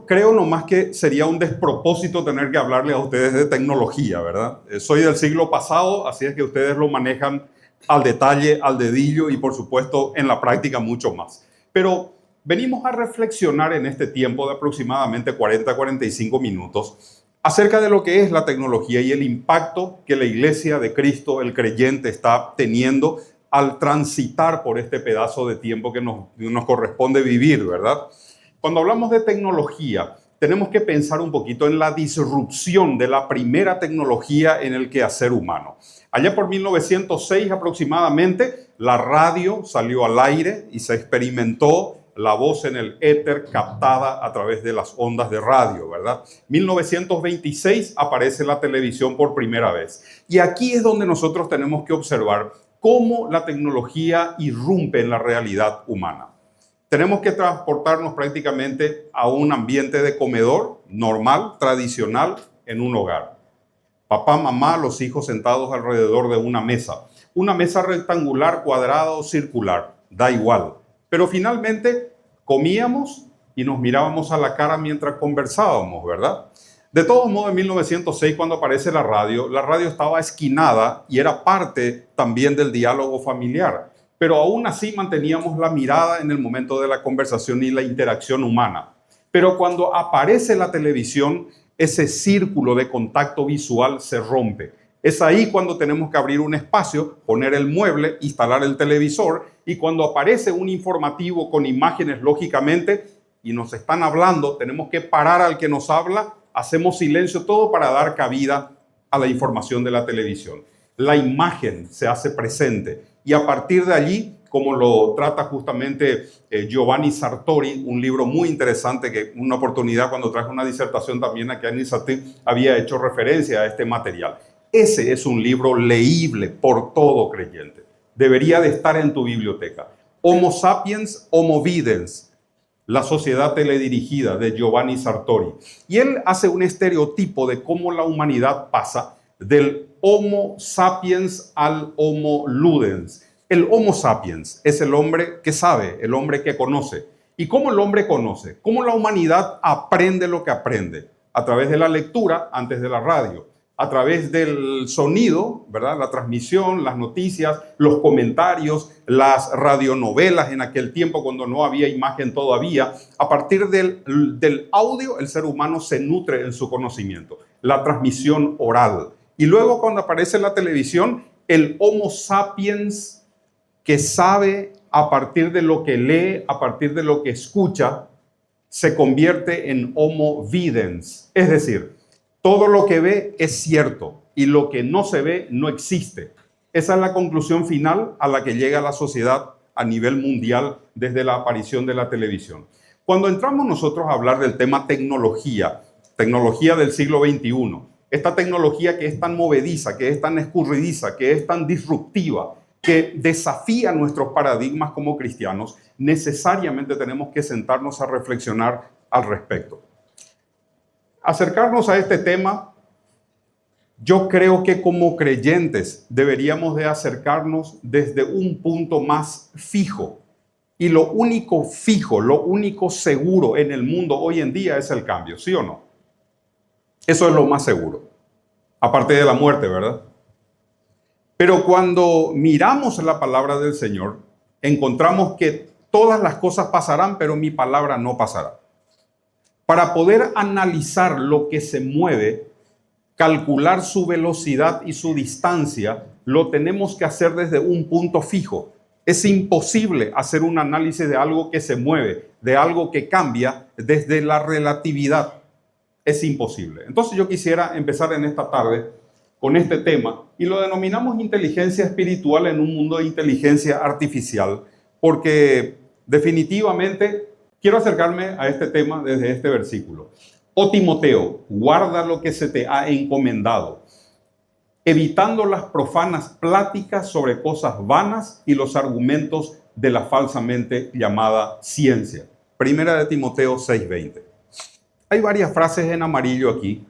Creo nomás que sería un despropósito tener que hablarles a ustedes de tecnología, ¿verdad? Soy del siglo pasado, así es que ustedes lo manejan al detalle, al dedillo y por supuesto en la práctica mucho más. Pero venimos a reflexionar en este tiempo de aproximadamente 40-45 minutos acerca de lo que es la tecnología y el impacto que la Iglesia de Cristo, el creyente, está teniendo al transitar por este pedazo de tiempo que nos corresponde vivir, ¿verdad? Cuando hablamos de tecnología, tenemos que pensar un poquito en la disrupción de la primera tecnología en el quehacer humano. Allá por 1906 aproximadamente, la radio salió al aire y se experimentó la voz en el éter captada a través de las ondas de radio, ¿verdad? 1926 aparece la televisión por primera vez. Y aquí es donde nosotros tenemos que observar cómo la tecnología irrumpe en la realidad humana. Tenemos que transportarnos prácticamente a un ambiente de comedor normal, tradicional, en un hogar. Papá, mamá, los hijos sentados alrededor de una mesa. Una mesa rectangular, cuadrada o circular, da igual. Pero finalmente comíamos y nos mirábamos a la cara mientras conversábamos, ¿verdad? De todos modos, en 1906, cuando aparece la radio estaba esquinada y era parte también del diálogo familiar. Pero aún así manteníamos la mirada en el momento de la conversación y la interacción humana. Pero cuando aparece la televisión, ese círculo de contacto visual se rompe. Es ahí cuando tenemos que abrir un espacio, poner el mueble, instalar el televisor, y cuando aparece un informativo con imágenes, lógicamente, y nos están hablando, tenemos que parar al que nos habla, hacemos silencio, todo para dar cabida a la información de la televisión. La imagen se hace presente. Y a partir de allí, como lo trata justamente Giovanni Sartori, un libro muy interesante, que una oportunidad cuando traje una disertación también aquí en ISATI había hecho referencia a este material. Ese es un libro leíble por todo creyente. Debería de estar en tu biblioteca. Homo sapiens, Homo videns, la sociedad teledirigida de Giovanni Sartori. Y él hace un estereotipo de cómo la humanidad pasa del Homo sapiens al Homo ludens. El Homo sapiens es el hombre que sabe, el hombre que conoce. ¿Y cómo el hombre conoce? ¿Cómo la humanidad aprende lo que aprende? A través de la lectura antes de la radio, a través del sonido, ¿verdad? La transmisión, las noticias, los comentarios, las radionovelas en aquel tiempo cuando no había imagen todavía. A partir del audio, el ser humano se nutre en su conocimiento. La transmisión oral. Y luego cuando aparece la televisión, el Homo sapiens que sabe a partir de lo que lee, a partir de lo que escucha, se convierte en Homo videns. Es decir, todo lo que ve es cierto y lo que no se ve no existe. Esa es la conclusión final a la que llega la sociedad a nivel mundial desde la aparición de la televisión. Cuando entramos nosotros a hablar del tema tecnología del siglo XXI, esta tecnología que es tan movediza, que es tan escurridiza, que es tan disruptiva, que desafía nuestros paradigmas como cristianos, necesariamente tenemos que sentarnos a reflexionar al respecto. Acercarnos a este tema, yo creo que como creyentes deberíamos de acercarnos desde un punto más fijo. Y lo único fijo, lo único seguro en el mundo hoy en día es el cambio, ¿sí o no? Eso es lo más seguro, aparte de la muerte, ¿verdad? Pero cuando miramos la palabra del Señor, encontramos que todas las cosas pasarán, pero mi palabra no pasará. Para poder analizar lo que se mueve, calcular su velocidad y su distancia, lo tenemos que hacer desde un punto fijo. Es imposible hacer un análisis de algo que se mueve, de algo que cambia desde la relatividad. Es imposible. Entonces yo quisiera empezar en esta tarde con este tema y lo denominamos inteligencia espiritual en un mundo de inteligencia artificial, porque definitivamente quiero acercarme a este tema desde este versículo. Oh Timoteo, guarda lo que se te ha encomendado, evitando las profanas pláticas sobre cosas vanas y los argumentos de la falsamente llamada ciencia. Primera de Timoteo 6:20. Hay varias frases en amarillo aquí.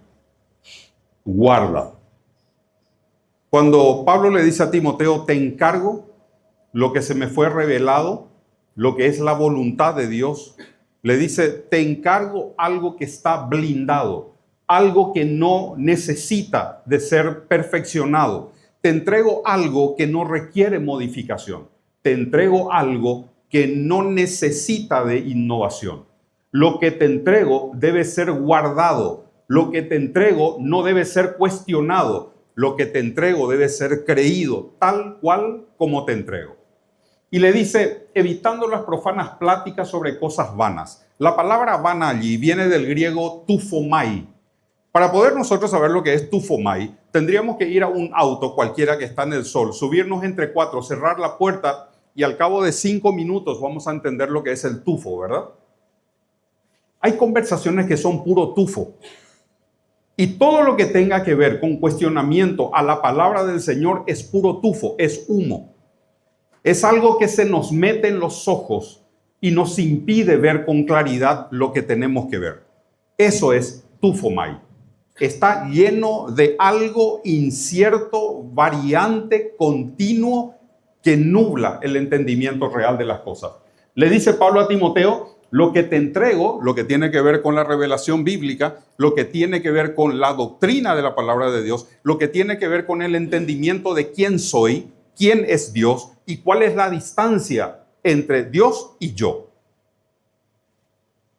Guarda. Cuando Pablo le dice a Timoteo, te encargo lo que se me fue revelado, lo que es la voluntad de Dios, Le dice, te encargo algo que está blindado, algo que no necesita de ser perfeccionado. Te entrego algo que no requiere modificación. Te entrego algo que no necesita de innovación. Lo que te entrego debe ser guardado. Lo que te entrego no debe ser cuestionado. Lo que te entrego debe ser creído, tal cual como te entrego. Y le dice, evitando las profanas pláticas sobre cosas vanas. La palabra vana allí viene del griego tufomai. Para poder nosotros saber lo que es tufomai, tendríamos que ir a un auto cualquiera que está en el sol, subirnos entre cuatro, cerrar la puerta y al cabo de 5 minutos vamos a entender lo que es el tufo, ¿verdad? Hay conversaciones que son puro tufo. Y todo lo que tenga que ver con cuestionamiento a la palabra del Señor es puro tufo, es humo. Es algo que se nos mete en los ojos y nos impide ver con claridad lo que tenemos que ver. Eso es tufomai. Está lleno de algo incierto, variante, continuo, que nubla el entendimiento real de las cosas. Le dice Pablo a Timoteo, lo que te entrego, lo que tiene que ver con la revelación bíblica, lo que tiene que ver con la doctrina de la palabra de Dios, lo que tiene que ver con el entendimiento de quién soy, quién es Dios y cuál es la distancia entre Dios y yo.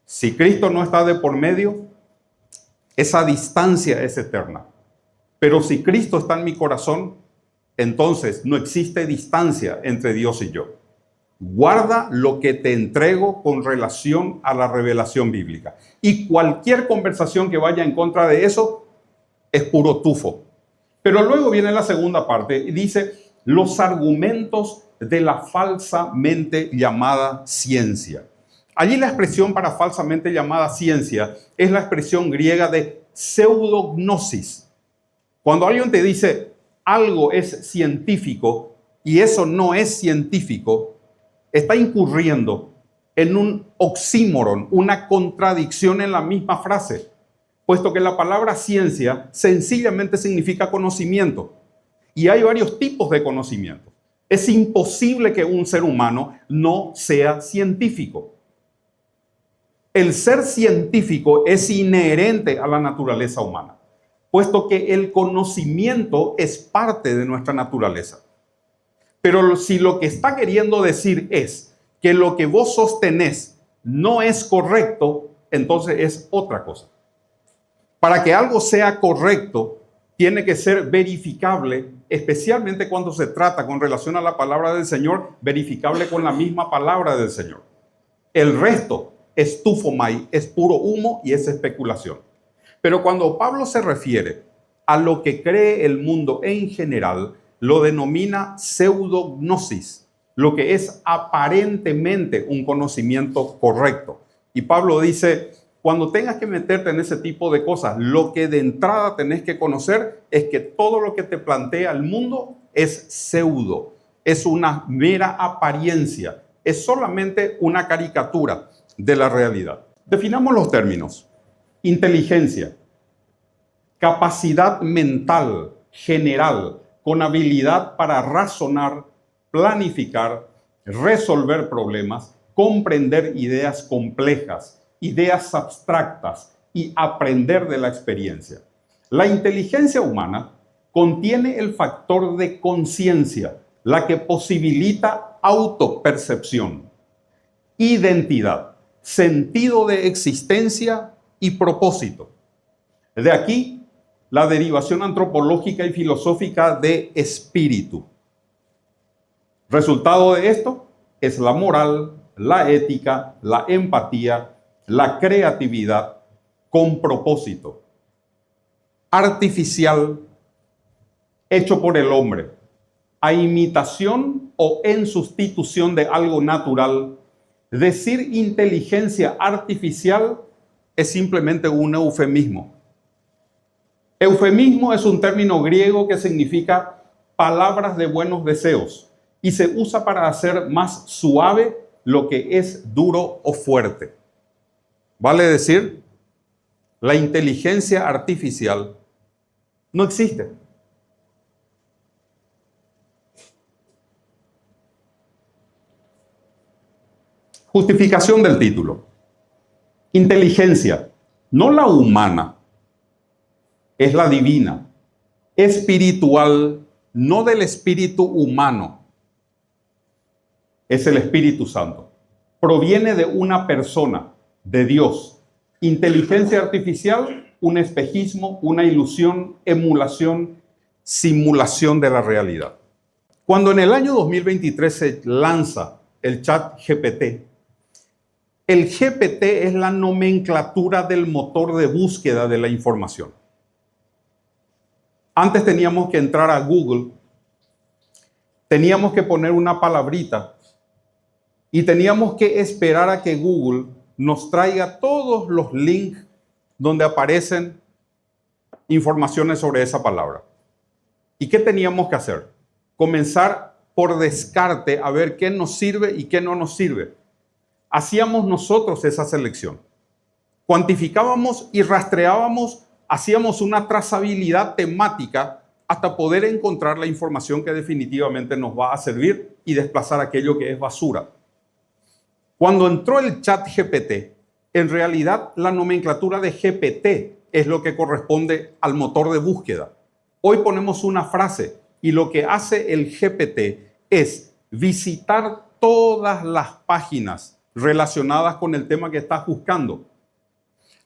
Si Cristo no está de por medio, esa distancia es eterna. Pero si Cristo está en mi corazón, entonces no existe distancia entre Dios y yo. Guarda lo que te entrego con relación a la revelación bíblica. Y cualquier conversación que vaya en contra de eso es puro tufo. Pero luego viene la segunda parte y dice, los argumentos de la falsamente llamada ciencia. Allí la expresión para falsamente llamada ciencia es la expresión griega de pseudognosis. Cuando alguien te dice algo es científico y eso no es científico, está incurriendo en un oxímoron, una contradicción en la misma frase, puesto que la palabra ciencia sencillamente significa conocimiento y hay varios tipos de conocimiento. Es imposible que un ser humano no sea científico. El ser científico es inherente a la naturaleza humana, puesto que el conocimiento es parte de nuestra naturaleza. Pero si lo que está queriendo decir es que lo que vos sostenés no es correcto, entonces es otra cosa. Para que algo sea correcto, tiene que ser verificable, especialmente cuando se trata con relación a la palabra del Señor, verificable con la misma palabra del Señor. El resto es tufomai, es puro humo y es especulación. Pero cuando Pablo se refiere a lo que cree el mundo en general, lo denomina pseudognosis, lo que es aparentemente un conocimiento correcto. Y Pablo dice, cuando tengas que meterte en ese tipo de cosas, lo que de entrada tenés que conocer es que todo lo que te plantea el mundo es pseudo, es una mera apariencia, es solamente una caricatura de la realidad. Definamos los términos. Inteligencia, capacidad mental general con habilidad para razonar, planificar, resolver problemas, comprender ideas complejas, ideas abstractas y aprender de la experiencia. La inteligencia humana contiene el factor de conciencia, la que posibilita autopercepción, identidad, sentido de existencia y propósito. De aquí la derivación antropológica y filosófica de espíritu. Resultado de esto es la moral, la ética, la empatía, la creatividad con propósito. Artificial, hecho por el hombre, a imitación o en sustitución de algo natural. Decir inteligencia artificial es simplemente un eufemismo. Eufemismo es un término griego que significa palabras de buenos deseos y se usa para hacer más suave lo que es duro o fuerte. Vale decir, la inteligencia artificial no existe. Justificación del título. Inteligencia, no la humana, es la divina. Espiritual, no del espíritu humano, es el Espíritu Santo. Proviene de una persona, de Dios. Inteligencia artificial, un espejismo, una ilusión, emulación, simulación de la realidad. Cuando en el año 2023 se lanza el chat GPT, el GPT es la nomenclatura del motor de búsqueda de la información. Antes teníamos que entrar a Google, teníamos que poner una palabrita y teníamos que esperar a que Google nos traiga todos los links donde aparecen informaciones sobre esa palabra. ¿Y qué teníamos que hacer? Comenzar por descarte a ver qué nos sirve y qué no nos sirve. Hacíamos nosotros esa selección. Cuantificábamos y rastreábamos, hacíamos una trazabilidad temática hasta poder encontrar la información que definitivamente nos va a servir y desplazar aquello que es basura. Cuando entró el chat GPT, en realidad la nomenclatura de GPT es lo que corresponde al motor de búsqueda. Hoy ponemos una frase y lo que hace el GPT es visitar todas las páginas relacionadas con el tema que estás buscando.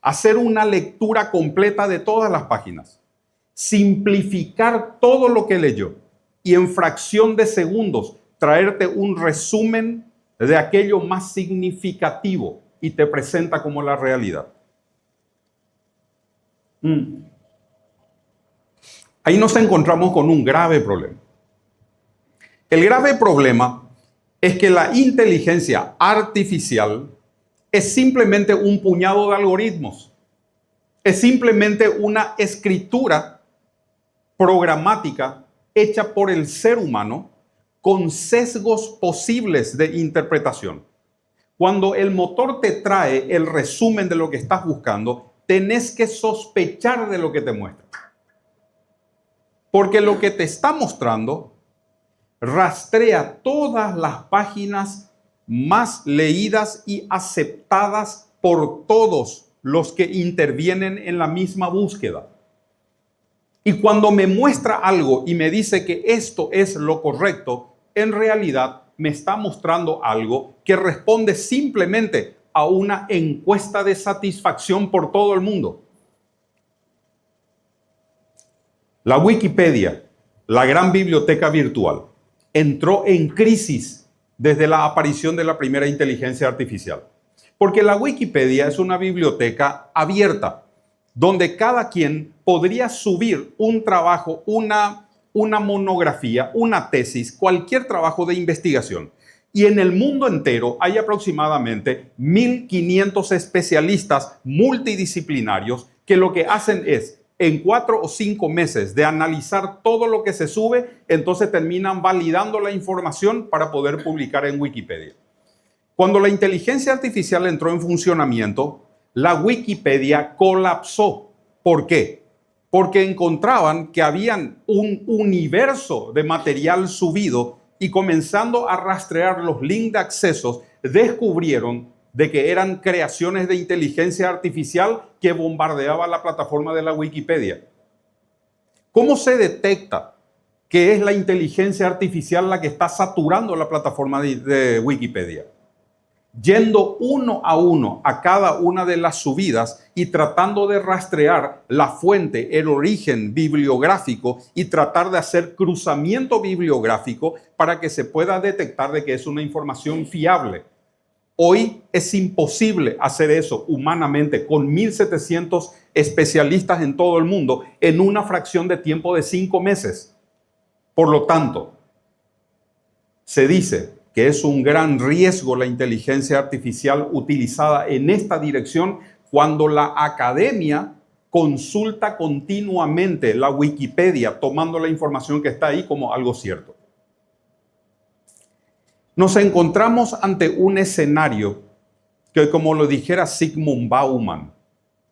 Hacer una lectura completa de todas las páginas. Simplificar todo lo que leyó y en fracción de segundos traerte un resumen de aquello más significativo y te presenta como la realidad. Ahí nos encontramos con un grave problema. El grave problema es que la inteligencia artificial es simplemente un puñado de algoritmos. Es simplemente una escritura programática hecha por el ser humano con sesgos posibles de interpretación. Cuando el motor te trae el resumen de lo que estás buscando, tenés que sospechar de lo que te muestra. Porque lo que te está mostrando rastrea todas las páginas más leídas y aceptadas por todos los que intervienen en la misma búsqueda. Y cuando me muestra algo y me dice que esto es lo correcto, en realidad me está mostrando algo que responde simplemente a una encuesta de satisfacción por todo el mundo. La Wikipedia, la gran biblioteca virtual, entró en crisis desde la aparición de la primera inteligencia artificial. Porque la Wikipedia es una biblioteca abierta, donde cada quien podría subir un trabajo, una monografía, una tesis, cualquier trabajo de investigación. Y en el mundo entero hay aproximadamente 1.500 especialistas multidisciplinarios que lo que hacen es, en 4 o 5 meses de analizar todo lo que se sube, entonces terminan validando la información para poder publicar en Wikipedia. Cuando la inteligencia artificial entró en funcionamiento, la Wikipedia colapsó. ¿Por qué? Porque encontraban que habían un universo de material subido y comenzando a rastrear los links de accesos, descubrieron de que eran creaciones de inteligencia artificial que bombardeaba la plataforma de la Wikipedia. ¿Cómo se detecta que es la inteligencia artificial la que está saturando la plataforma de Wikipedia? Yendo uno a cada una de las subidas y tratando de rastrear la fuente, el origen bibliográfico y tratar de hacer cruzamiento bibliográfico para que se pueda detectar de que es una información fiable. Hoy es imposible hacer eso humanamente con 1.700 especialistas en todo el mundo en una fracción de tiempo de 5 meses. Por lo tanto, se dice que es un gran riesgo la inteligencia artificial utilizada en esta dirección cuando la academia consulta continuamente la Wikipedia, tomando la información que está ahí como algo cierto. Nos encontramos ante un escenario que, como lo dijera Zygmunt Bauman,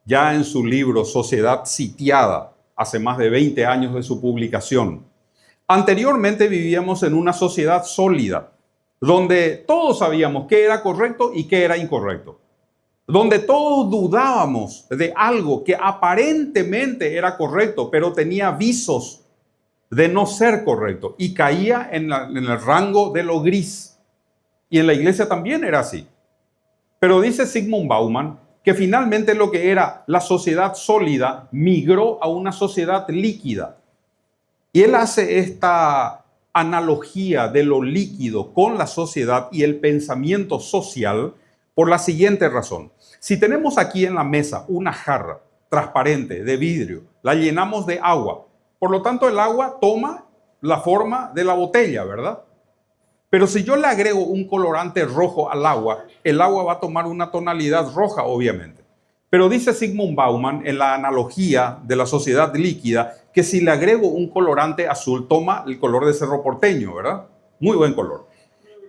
ya en su libro Sociedad Sitiada, hace más de 20 años de su publicación, anteriormente vivíamos en una sociedad sólida, donde todos sabíamos qué era correcto y qué era incorrecto. donde todos dudábamos de algo que aparentemente era correcto, pero tenía visos de no ser correcto y caía en el rango de lo gris. Y en la iglesia también era así. Pero dice Zygmunt Bauman que finalmente lo que era la sociedad sólida migró a una sociedad líquida. Y él hace esta analogía de lo líquido con la sociedad y el pensamiento social por la siguiente razón. Si tenemos aquí en la mesa una jarra transparente de vidrio, la llenamos de agua. Por lo tanto, el agua toma la forma de la botella, ¿verdad? Pero si yo le agrego un colorante rojo al agua, el agua va a tomar una tonalidad roja, obviamente. Pero dice Zygmunt Bauman en la analogía de la sociedad líquida que si le agrego un colorante azul, toma el color de Cerro Porteño, ¿verdad? Muy buen color.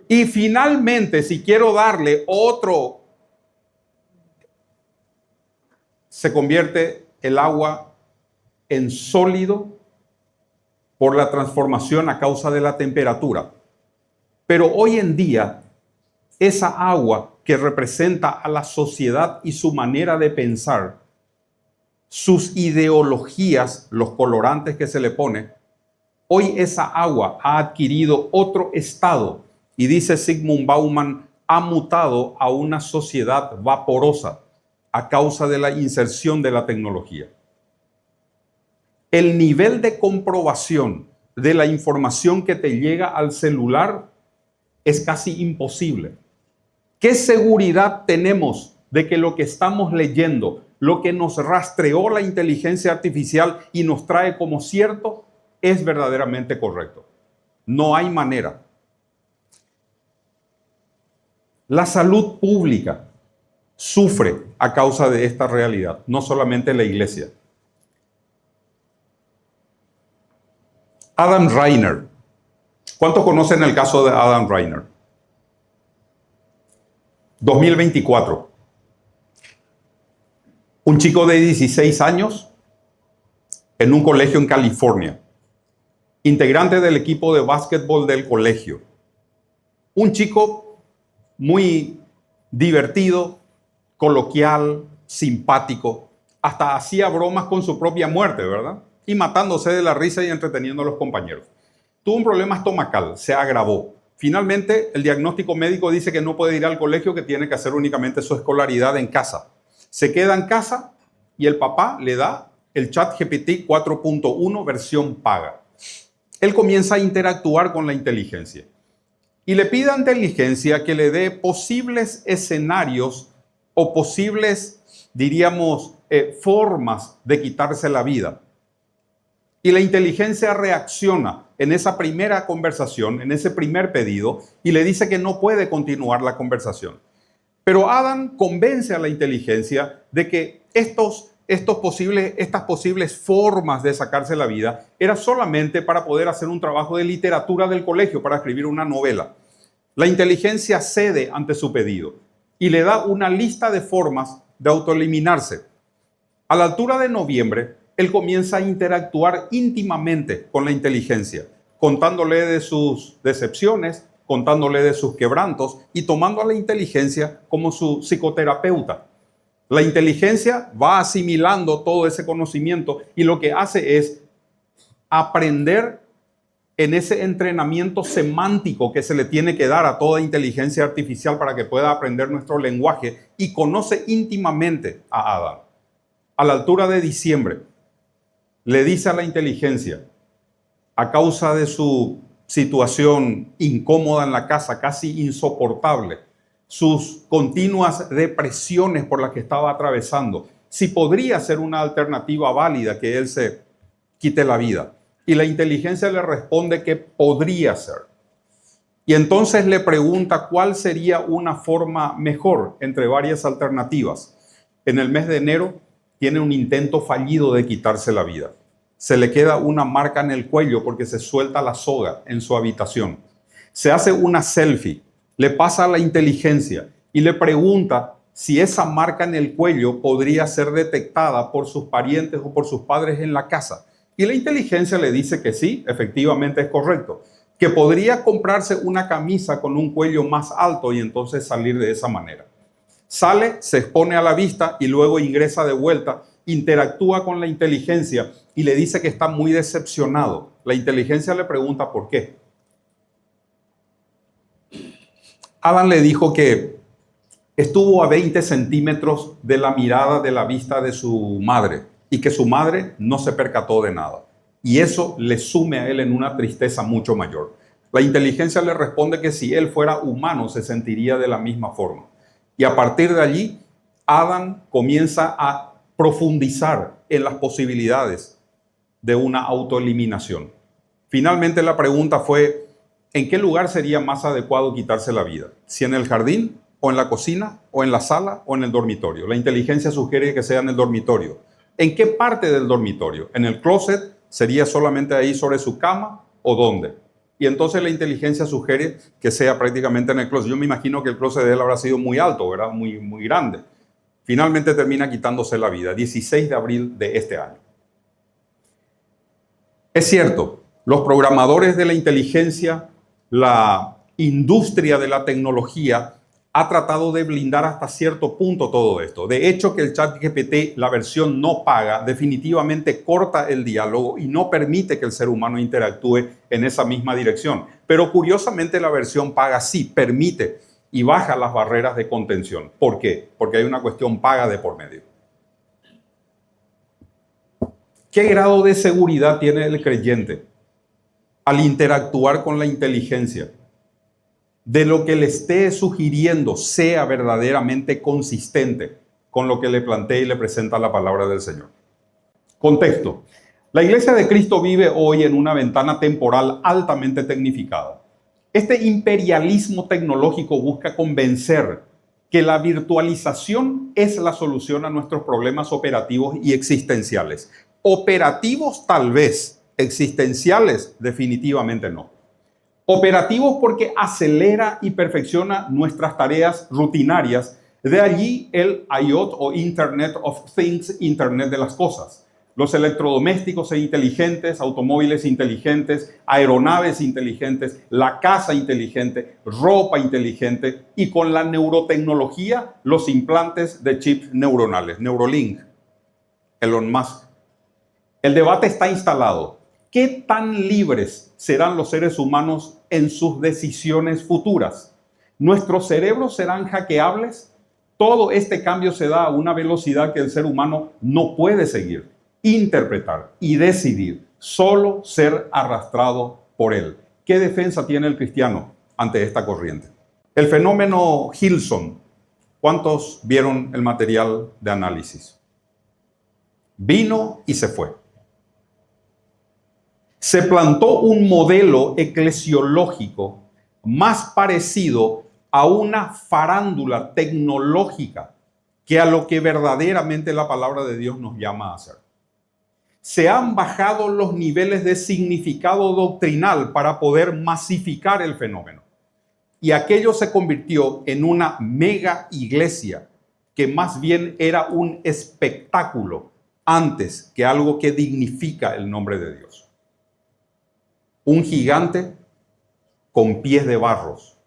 Y finalmente, si quiero darle otro, se convierte el agua en sólido por la transformación a causa de la temperatura. Pero hoy en día, esa agua que representa a la sociedad y su manera de pensar, sus ideologías, los colorantes que se le pone, hoy esa agua ha adquirido otro estado y dice Zygmunt Bauman, ha mutado a una sociedad vaporosa a causa de la inserción de la tecnología. El nivel de comprobación de la información que te llega al celular es casi imposible. ¿Qué seguridad tenemos de que lo que estamos leyendo, lo que nos rastreó la inteligencia artificial y nos trae como cierto, es verdaderamente correcto? No hay manera. La salud pública sufre a causa de esta realidad, no solamente la iglesia. Adam Reiner. ¿Cuántos conocen el caso de Adam Reiner? 2024. Un chico de 16 años en un colegio en California, integrante del equipo de básquetbol del colegio. Un chico muy divertido, coloquial, simpático, hasta hacía bromas con su propia muerte, ¿verdad? Y matándose de la risa y entreteniendo a los compañeros. Tuvo un problema estomacal, se agravó. Finalmente, el diagnóstico médico dice que no puede ir al colegio, que tiene que hacer únicamente su escolaridad en casa. Se queda en casa y el papá le da el ChatGPT 4.1 versión paga. Él comienza a interactuar con la inteligencia y le pide a la inteligencia que le dé posibles escenarios o posibles, diríamos, formas de quitarse la vida. Y la inteligencia reacciona en esa primera conversación, en ese primer pedido, y le dice que no puede continuar la conversación. Pero Adam convence a la inteligencia de que estas posibles formas de sacarse la vida era solamente para poder hacer un trabajo de literatura del colegio, para escribir una novela. La inteligencia cede ante su pedido y le da una lista de formas de autoeliminarse. A la altura de noviembre, él comienza a interactuar íntimamente con la inteligencia, contándole de sus decepciones, contándole de sus quebrantos y tomando a la inteligencia como su psicoterapeuta. La inteligencia va asimilando todo ese conocimiento y lo que hace es aprender en ese entrenamiento semántico que se le tiene que dar a toda inteligencia artificial para que pueda aprender nuestro lenguaje, y conoce íntimamente a Adam. A la altura de diciembre, le dice a la inteligencia, a causa de su situación incómoda en la casa, casi insoportable, sus continuas depresiones por las que estaba atravesando, si podría ser una alternativa válida que él se quite la vida. Y la inteligencia le responde que podría ser. Y entonces le pregunta cuál sería una forma mejor entre varias alternativas. En el mes de enero tiene un intento fallido de quitarse la vida. Se le queda una marca en el cuello porque se suelta la soga en su habitación. Se hace una selfie, le pasa a la inteligencia y le pregunta si esa marca en el cuello podría ser detectada por sus parientes o por sus padres en la casa. Y la inteligencia le dice que sí, efectivamente es correcto, que podría comprarse una camisa con un cuello más alto y entonces salir de esa manera. Sale, se expone a la vista y luego ingresa de vuelta, interactúa con la inteligencia y le dice que está muy decepcionado. La inteligencia le pregunta por qué. Adán le dijo que estuvo a 20 centímetros de la mirada, de la vista de su madre, y que su madre no se percató de nada. Y eso le sume a él en una tristeza mucho mayor. La inteligencia le responde que si él fuera humano se sentiría de la misma forma. Y a partir de allí, Adán comienza a profundizar en las posibilidades de una autoeliminación. Finalmente la pregunta fue, ¿en qué lugar sería más adecuado quitarse la vida? ¿Si en el jardín, o en la cocina, o en la sala, o en el dormitorio? La inteligencia sugiere que sea en el dormitorio. ¿En qué parte del dormitorio? ¿En el closet? ¿Sería solamente ahí sobre su cama? ¿O dónde? Y entonces la inteligencia sugiere que sea prácticamente en el closet. Yo me imagino que el closet de él habrá sido muy alto, ¿verdad? Muy grande. Finalmente termina quitándose la vida, 16 de abril de este año. Es cierto, los programadores de la inteligencia, la industria de la tecnología, ha tratado de blindar hasta cierto punto todo esto. De hecho, que el ChatGPT, la versión no paga, definitivamente corta el diálogo y no permite que el ser humano interactúe en esa misma dirección. Pero curiosamente la versión paga sí permite y baja las barreras de contención. ¿Por qué? Porque hay una cuestión paga de por medio. ¿Qué grado de seguridad tiene el creyente al interactuar con la inteligencia? De lo que le esté sugiriendo sea verdaderamente consistente con lo que le plantea y le presenta la palabra del Señor. Contexto. La Iglesia de Cristo vive hoy en una ventana temporal altamente tecnificada. Este imperialismo tecnológico busca convencer que la virtualización es la solución a nuestros problemas operativos y existenciales. Operativos tal vez, existenciales definitivamente no. Operativos porque acelera y perfecciona nuestras tareas rutinarias. De allí el IoT o Internet of Things, Internet de las cosas. Los electrodomésticos inteligentes, automóviles inteligentes, aeronaves inteligentes, la casa inteligente, ropa inteligente y con la neurotecnología, los implantes de chips neuronales. Neuralink, Elon Musk. El debate está instalado. ¿Qué tan libres serán los seres humanos en sus decisiones futuras? ¿Nuestros cerebros serán hackeables? Todo este cambio se da a una velocidad que el ser humano no puede seguir, interpretar y decidir, solo ser arrastrado por él. ¿Qué defensa tiene el cristiano ante esta corriente? El fenómeno Hilson. ¿Cuántos vieron el material de análisis? Vino y se fue. Se plantó un modelo eclesiológico más parecido a una farándula tecnológica que a lo que verdaderamente la palabra de Dios nos llama a hacer. Se han bajado los niveles de significado doctrinal para poder masificar el fenómeno. Y aquello se convirtió en una mega iglesia que más bien era un espectáculo antes que algo que dignifica el nombre de Dios. Un gigante con pies de barros.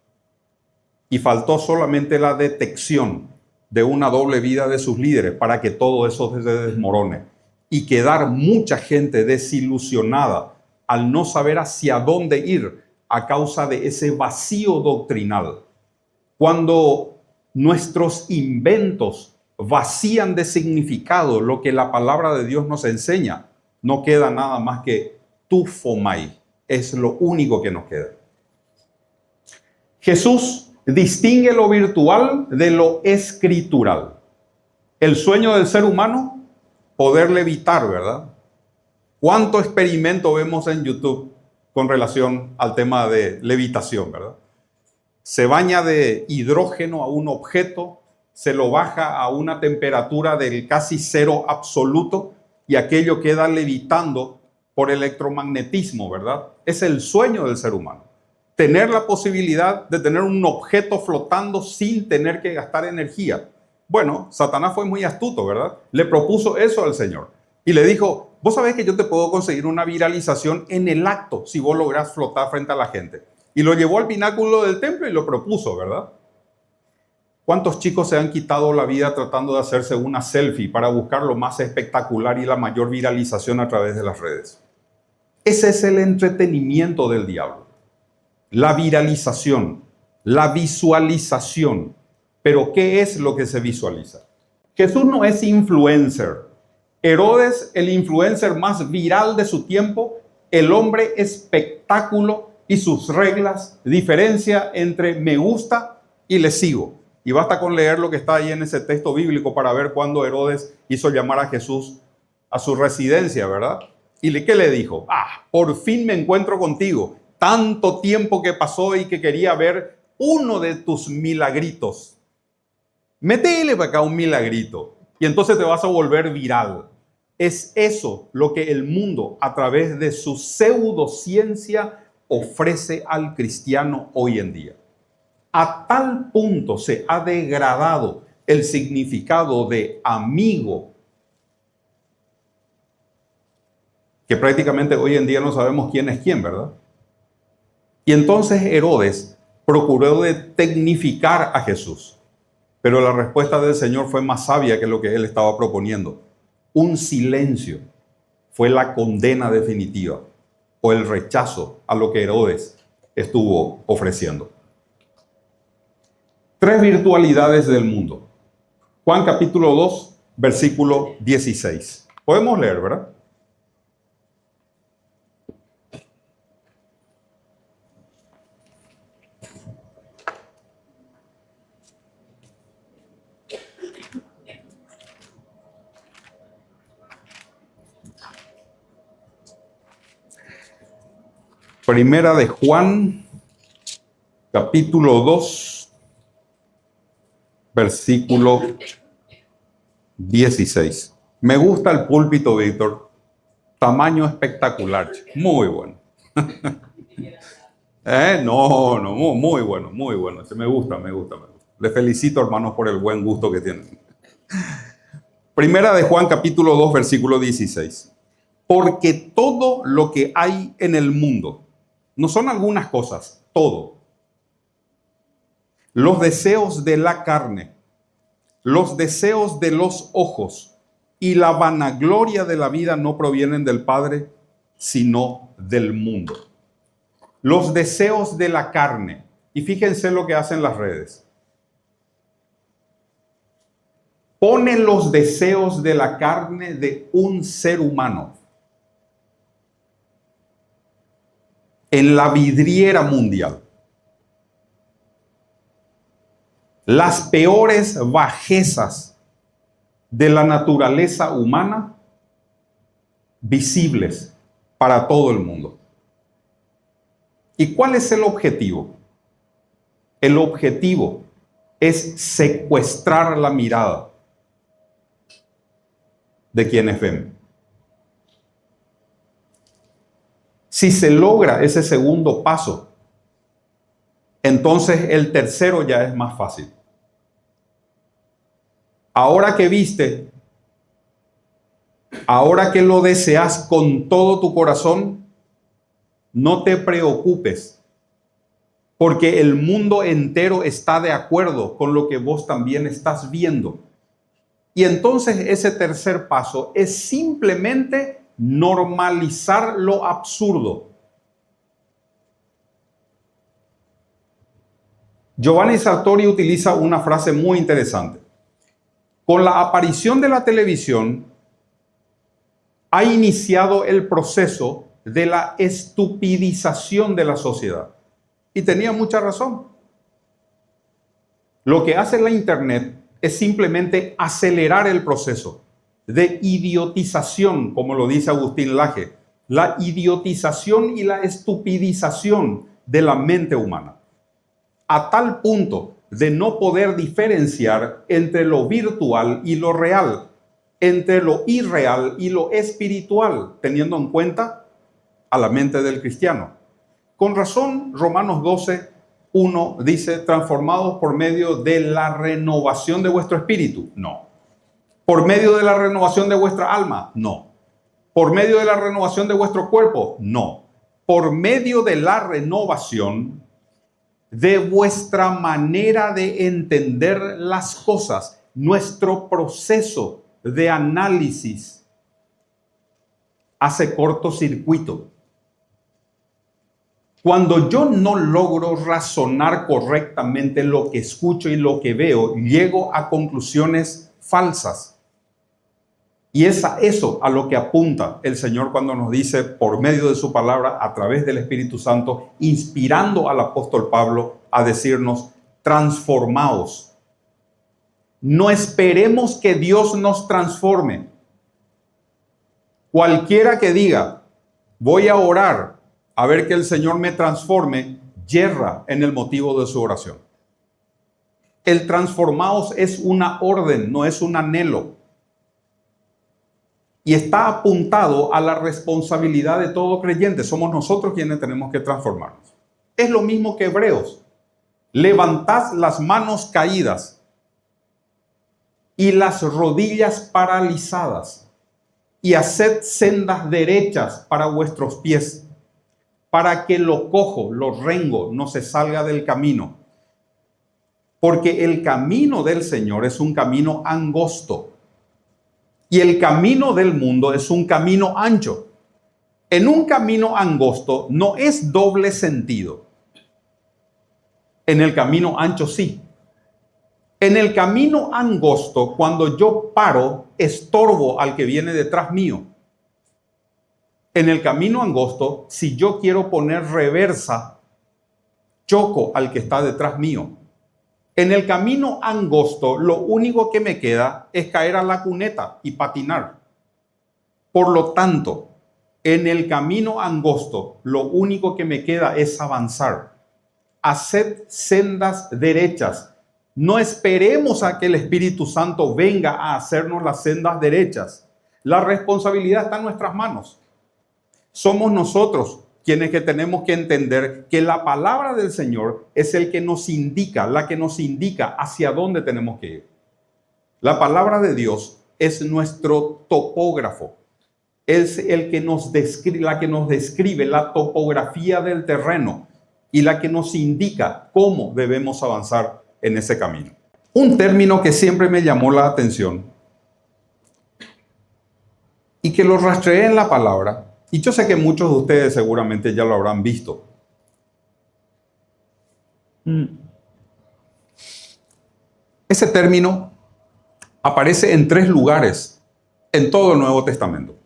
Y faltó solamente la detección de una doble vida de sus líderes para que todo eso se desmorone. Y quedar mucha gente desilusionada al no saber hacia dónde ir a causa de ese vacío doctrinal. Cuando nuestros inventos vacían de significado lo que la palabra de Dios nos enseña, no queda nada más que tufomai. Es lo único que nos queda. Jesús distingue lo virtual de lo escritural. El sueño del ser humano, poder levitar, ¿verdad? ¿Cuánto experimento vemos en YouTube con relación al tema de levitación, verdad? Se baña de hidrógeno a un objeto, se lo baja a una temperatura del casi cero absoluto y aquello queda levitando por electromagnetismo, ¿verdad? Es el sueño del ser humano. Tener la posibilidad de tener un objeto flotando sin tener que gastar energía. Bueno, Satanás fue muy astuto, ¿verdad? Le propuso eso al Señor. Y le dijo, vos sabés que yo te puedo conseguir una viralización en el acto si vos lográs flotar frente a la gente. Y lo llevó al pináculo del templo y lo propuso, ¿verdad? ¿Cuántos chicos se han quitado la vida tratando de hacerse una selfie para buscar lo más espectacular y la mayor viralización a través de las redes? Ese es el entretenimiento del diablo. La viralización, la visualización. Pero ¿qué es lo que se visualiza? Jesús no es influencer. Herodes, el influencer más viral de su tiempo, el hombre espectáculo y sus reglas, diferencia entre me gusta y le sigo. Y basta con leer lo que está ahí en ese texto bíblico para ver cuándo Herodes hizo llamar a Jesús a su residencia, ¿verdad? ¿Y qué le dijo? Por fin me encuentro contigo. Tanto tiempo que pasó y que quería ver uno de tus milagritos. Métele para acá un milagrito y entonces te vas a volver viral. Es eso lo que el mundo, a través de su pseudociencia, ofrece al cristiano hoy en día. A tal punto se ha degradado el significado de amigo que prácticamente hoy en día no sabemos quién es quién, ¿verdad? Y entonces Herodes procuró de tecnificar a Jesús. Pero la respuesta del Señor fue más sabia que lo que él estaba proponiendo. Un silencio fue la condena definitiva o el rechazo a lo que Herodes estuvo ofreciendo. 3 virtualidades del mundo. Juan capítulo 2, versículo 16. Podemos leer, ¿verdad? Primera de Juan, capítulo 2, versículo 16. Me gusta el púlpito, Víctor. Tamaño espectacular. Muy bueno. No, muy bueno, muy bueno. Me gusta. Le felicito, hermanos, por el buen gusto que tienen. Primera de Juan, capítulo 2, versículo 16. Porque todo lo que hay en el mundo, no son algunas cosas, todo. Los deseos de la carne, los deseos de los ojos y la vanagloria de la vida no provienen del Padre, sino del mundo. Los deseos de la carne. Y fíjense lo que hacen las redes. Ponen los deseos de la carne de un ser humano en la vidriera mundial. Las peores bajezas de la naturaleza humana visibles para todo el mundo. ¿Y cuál es el objetivo? El objetivo es secuestrar la mirada de quienes ven. Si se logra ese segundo paso, entonces el tercero ya es más fácil. Ahora que viste, ahora que lo deseas con todo tu corazón, no te preocupes, porque el mundo entero está de acuerdo con lo que vos también estás viendo. Y entonces ese tercer paso es simplemente normalizar lo absurdo. Giovanni Sartori utiliza una frase muy interesante. Con la aparición de la televisión, ha iniciado el proceso de la estupidización de la sociedad. Y tenía mucha razón. Lo que hace la Internet es simplemente acelerar el proceso de idiotización, como lo dice Agustín Laje, la idiotización y la estupidización de la mente humana, a tal punto de no poder diferenciar entre lo virtual y lo real, entre lo irreal y lo espiritual, teniendo en cuenta a la mente del cristiano. Con razón, Romanos 12:1 dice, transformados por medio de la renovación de vuestro espíritu. No. ¿Por medio de la renovación de vuestra alma? No. ¿Por medio de la renovación de vuestro cuerpo? No. Por medio de la renovación de vuestra manera de entender las cosas, nuestro proceso de análisis hace cortocircuito. Cuando yo no logro razonar correctamente lo que escucho y lo que veo, llego a conclusiones falsas. Y es a eso a lo que apunta el Señor cuando nos dice, por medio de su palabra, a través del Espíritu Santo, inspirando al apóstol Pablo a decirnos, transformaos. No esperemos que Dios nos transforme. Cualquiera que diga, voy a orar a ver que el Señor me transforme, yerra en el motivo de su oración. El transformaos es una orden, no es un anhelo. Y está apuntado a la responsabilidad de todo creyente. Somos nosotros quienes tenemos que transformarnos. Es lo mismo que Hebreos. Levantad las manos caídas y las rodillas paralizadas y haced sendas derechas para vuestros pies, para que lo cojo, lo rengo, no se salga del camino. Porque el camino del Señor es un camino angosto y el camino del mundo es un camino ancho. En un camino angosto no es doble sentido. En el camino ancho sí. En el camino angosto, cuando yo paro, estorbo al que viene detrás mío. En el camino angosto, si yo quiero poner reversa, choco al que está detrás mío. En el camino angosto, lo único que me queda es caer a la cuneta y patinar. Por lo tanto, en el camino angosto, lo único que me queda es avanzar. Haced sendas derechas. No esperemos a que el Espíritu Santo venga a hacernos las sendas derechas. La responsabilidad está en nuestras manos. Somos nosotros quienes que tenemos que entender que la palabra del Señor es el que nos indica, la que nos indica hacia dónde tenemos que ir. La palabra de Dios es nuestro topógrafo. Es el que nos describe, la que nos describe la topografía del terreno y la que nos indica cómo debemos avanzar en ese camino. Un término que siempre me llamó la atención y que lo rastreé en la palabra, y yo sé que muchos de ustedes seguramente ya lo habrán visto. Ese término aparece en 3 lugares en todo el Nuevo Testamento.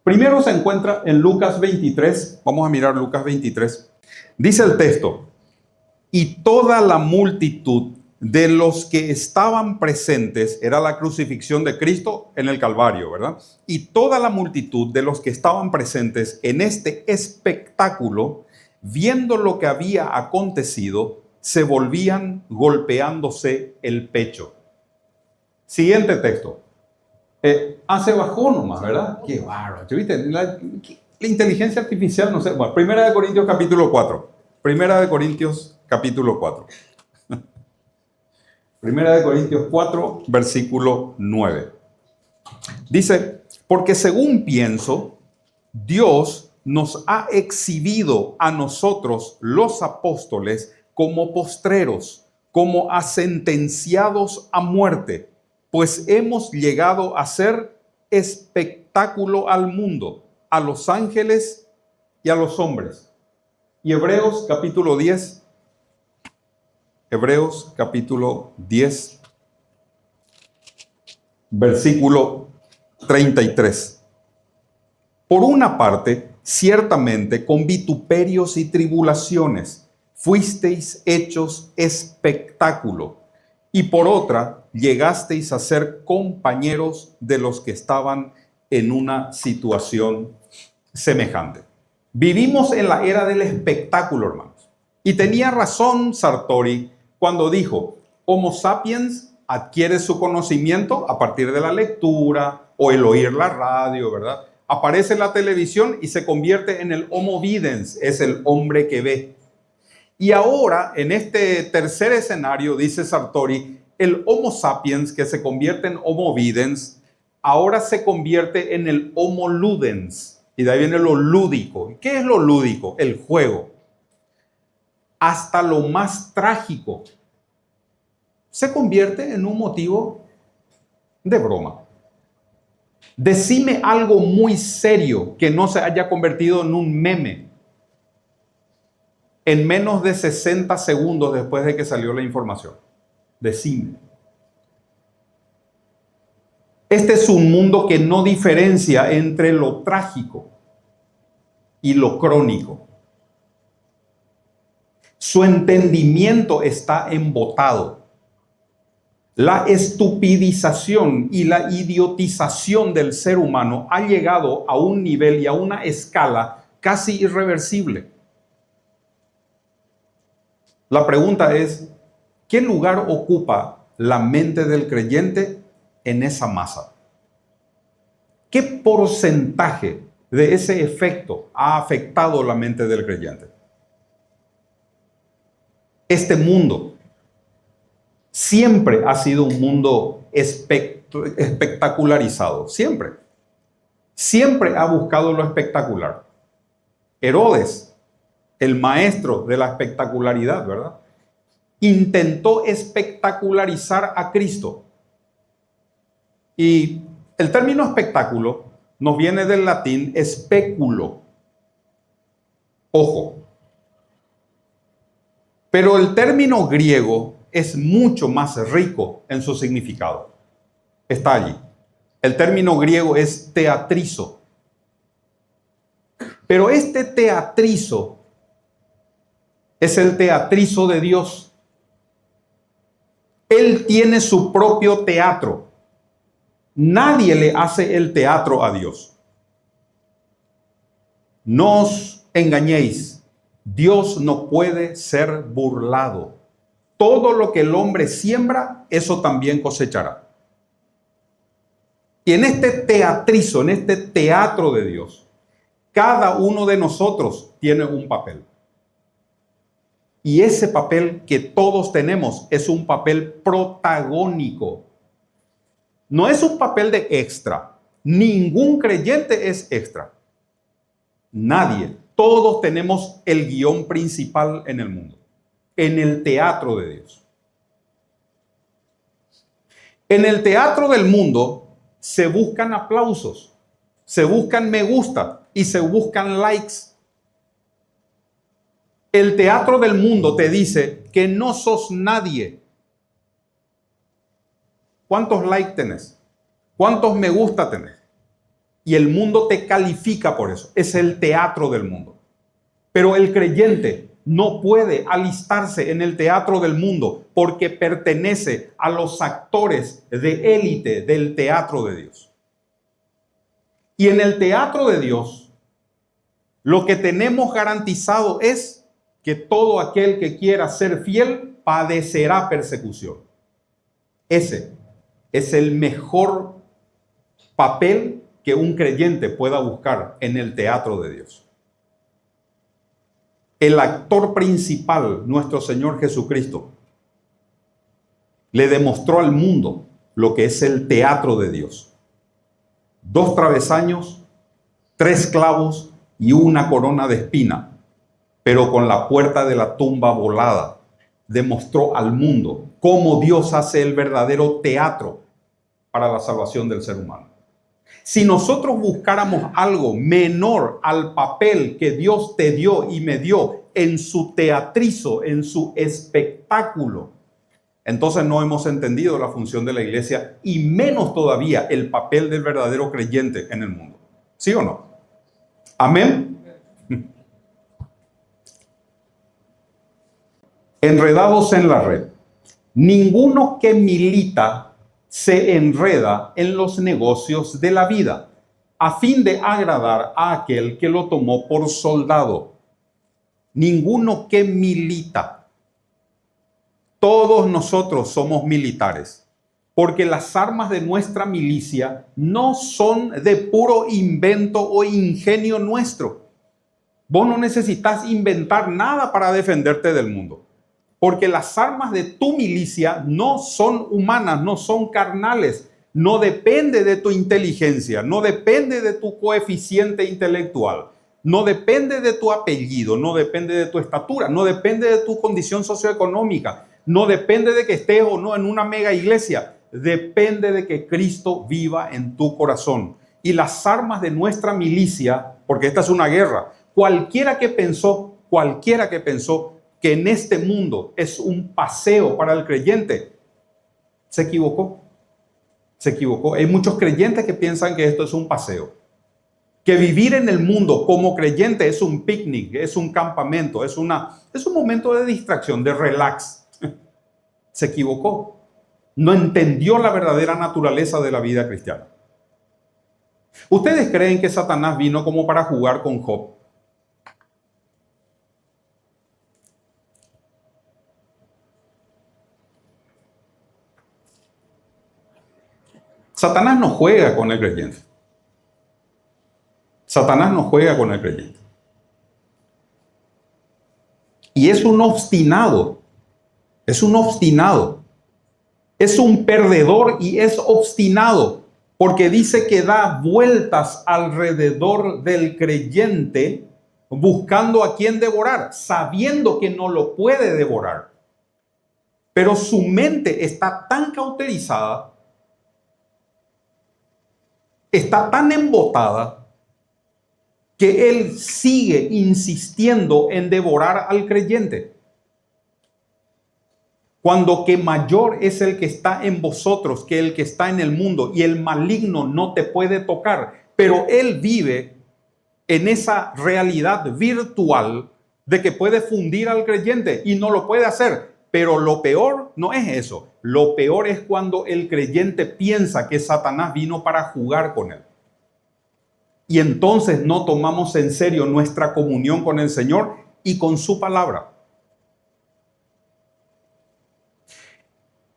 Primero se encuentra en Lucas 23. Vamos a mirar Lucas 23. Dice el texto, y toda la multitud de los que estaban presentes, era la crucifixión de Cristo en el Calvario, ¿verdad? Y toda la multitud de los que estaban presentes en este espectáculo, viendo lo que había acontecido, se volvían golpeándose el pecho. Siguiente texto. Se bajó nomás, ¿verdad? Qué bárbaro. ¿Viste? La inteligencia artificial, no sé. Bueno, Primera de Corintios capítulo 4. Primera de Corintios capítulo 4. Primera de Corintios 4, versículo 9. Dice, porque según pienso, Dios nos ha exhibido a nosotros, los apóstoles, como postreros, como a sentenciados a muerte, pues hemos llegado a ser espectáculo al mundo, a los ángeles y a los hombres. Y Hebreos capítulo 10. Hebreos capítulo 10, versículo 33. Por una parte, ciertamente con vituperios y tribulaciones fuisteis hechos espectáculo, y por otra, llegasteis a ser compañeros de los que estaban en una situación semejante. Vivimos en la era del espectáculo, hermanos. Y tenía razón Sartori cuando dijo, Homo sapiens adquiere su conocimiento a partir de la lectura o el oír la radio, ¿verdad? Aparece la televisión y se convierte en el Homo videns, es el hombre que ve. Y ahora, en este tercer escenario, dice Sartori, el Homo sapiens que se convierte en Homo videns, ahora se convierte en el Homo ludens. Y de ahí viene lo lúdico. ¿Qué es lo lúdico? El juego. hasta lo más trágico, se convierte en un motivo de broma. Decime algo muy serio que no se haya convertido en un meme en menos de 60 segundos después de que salió la información. Decime. Este es un mundo que no diferencia entre lo trágico y lo crónico. Su entendimiento está embotado. La estupidización y la idiotización del ser humano ha llegado a un nivel y a una escala casi irreversible. La pregunta es, ¿qué lugar ocupa la mente del creyente en esa masa? ¿Qué porcentaje de ese efecto ha afectado la mente del creyente? Este mundo siempre ha sido un mundo espectacularizado, siempre. Siempre ha buscado lo espectacular. Herodes, el maestro de la espectacularidad, ¿verdad? Intentó espectacularizar a Cristo. Y el término espectáculo nos viene del latín especulo. Ojo. Pero el término griego es mucho más rico en su significado. Está allí. El término griego es teatrizo. Pero este teatrizo es el teatrizo de Dios. Él tiene su propio teatro. Nadie le hace el teatro a Dios. No os engañéis. Dios no puede ser burlado. Todo lo que el hombre siembra, eso también cosechará. Y en este teatrizo, en este teatro de Dios, cada uno de nosotros tiene un papel. Y ese papel que todos tenemos es un papel protagónico. No es un papel de extra. Ningún creyente es extra. Nadie. Todos tenemos el guión principal en el mundo, en el teatro de Dios. En el teatro del mundo se buscan aplausos, se buscan me gusta y se buscan likes. El teatro del mundo te dice que no sos nadie. ¿Cuántos likes tenés? ¿Cuántos me gusta tenés? Y el mundo te califica por eso. Es el teatro del mundo. Pero el creyente no puede alistarse en el teatro del mundo porque pertenece a los actores de élite del teatro de Dios. Y en el teatro de Dios, lo que tenemos garantizado es que todo aquel que quiera ser fiel padecerá persecución. Ese es el mejor papel que un creyente pueda buscar en el teatro de Dios. El actor principal, nuestro Señor Jesucristo, le demostró al mundo lo que es el teatro de Dios. 2 travesaños, 3 clavos y una corona de espina, pero con la puerta de la tumba volada, demostró al mundo cómo Dios hace el verdadero teatro para la salvación del ser humano. Si nosotros buscáramos algo menor al papel que Dios te dio y me dio en su teatrizo, en su espectáculo, entonces no hemos entendido la función de la iglesia y menos todavía el papel del verdadero creyente en el mundo. ¿Sí o no? Amén. Enredados en la red. Ninguno que milita se enreda en los negocios de la vida, a fin de agradar a aquel que lo tomó por soldado. Ninguno que milita. Todos nosotros somos militares, porque las armas de nuestra milicia no son de puro invento o ingenio nuestro. Vos no necesitas inventar nada para defenderte del mundo. Porque las armas de tu milicia no son humanas, no son carnales. No depende de tu inteligencia, no depende de tu coeficiente intelectual. No depende de tu apellido, no depende de tu estatura, no depende de tu condición socioeconómica, no depende de que estés o no en una mega iglesia. Depende de que Cristo viva en tu corazón. Y las armas de nuestra milicia, porque esta es una guerra, cualquiera que pensó que en este mundo es un paseo para el creyente, se equivocó. Se equivocó. Hay muchos creyentes que piensan que esto es un paseo. Que vivir en el mundo como creyente es un picnic, es un campamento, es un momento de distracción, de relax. Se equivocó. No entendió la verdadera naturaleza de la vida cristiana. ¿Ustedes creen que Satanás vino como para jugar con Job? Satanás no juega con el creyente. Satanás no juega con el creyente. Y es un obstinado. Es un obstinado. Es un perdedor y es obstinado. Porque dice que da vueltas alrededor del creyente buscando a quien devorar, sabiendo que no lo puede devorar. Pero su mente está tan cauterizada, está tan embotada, que él sigue insistiendo en devorar al creyente. Cuando que mayor es el que está en vosotros que el que está en el mundo, y el maligno no te puede tocar, pero él vive en esa realidad virtual de que puede fundir al creyente y no lo puede hacer. Pero lo peor no es eso. Lo peor es cuando el creyente piensa que Satanás vino para jugar con él. Y entonces no tomamos en serio nuestra comunión con el Señor y con su palabra.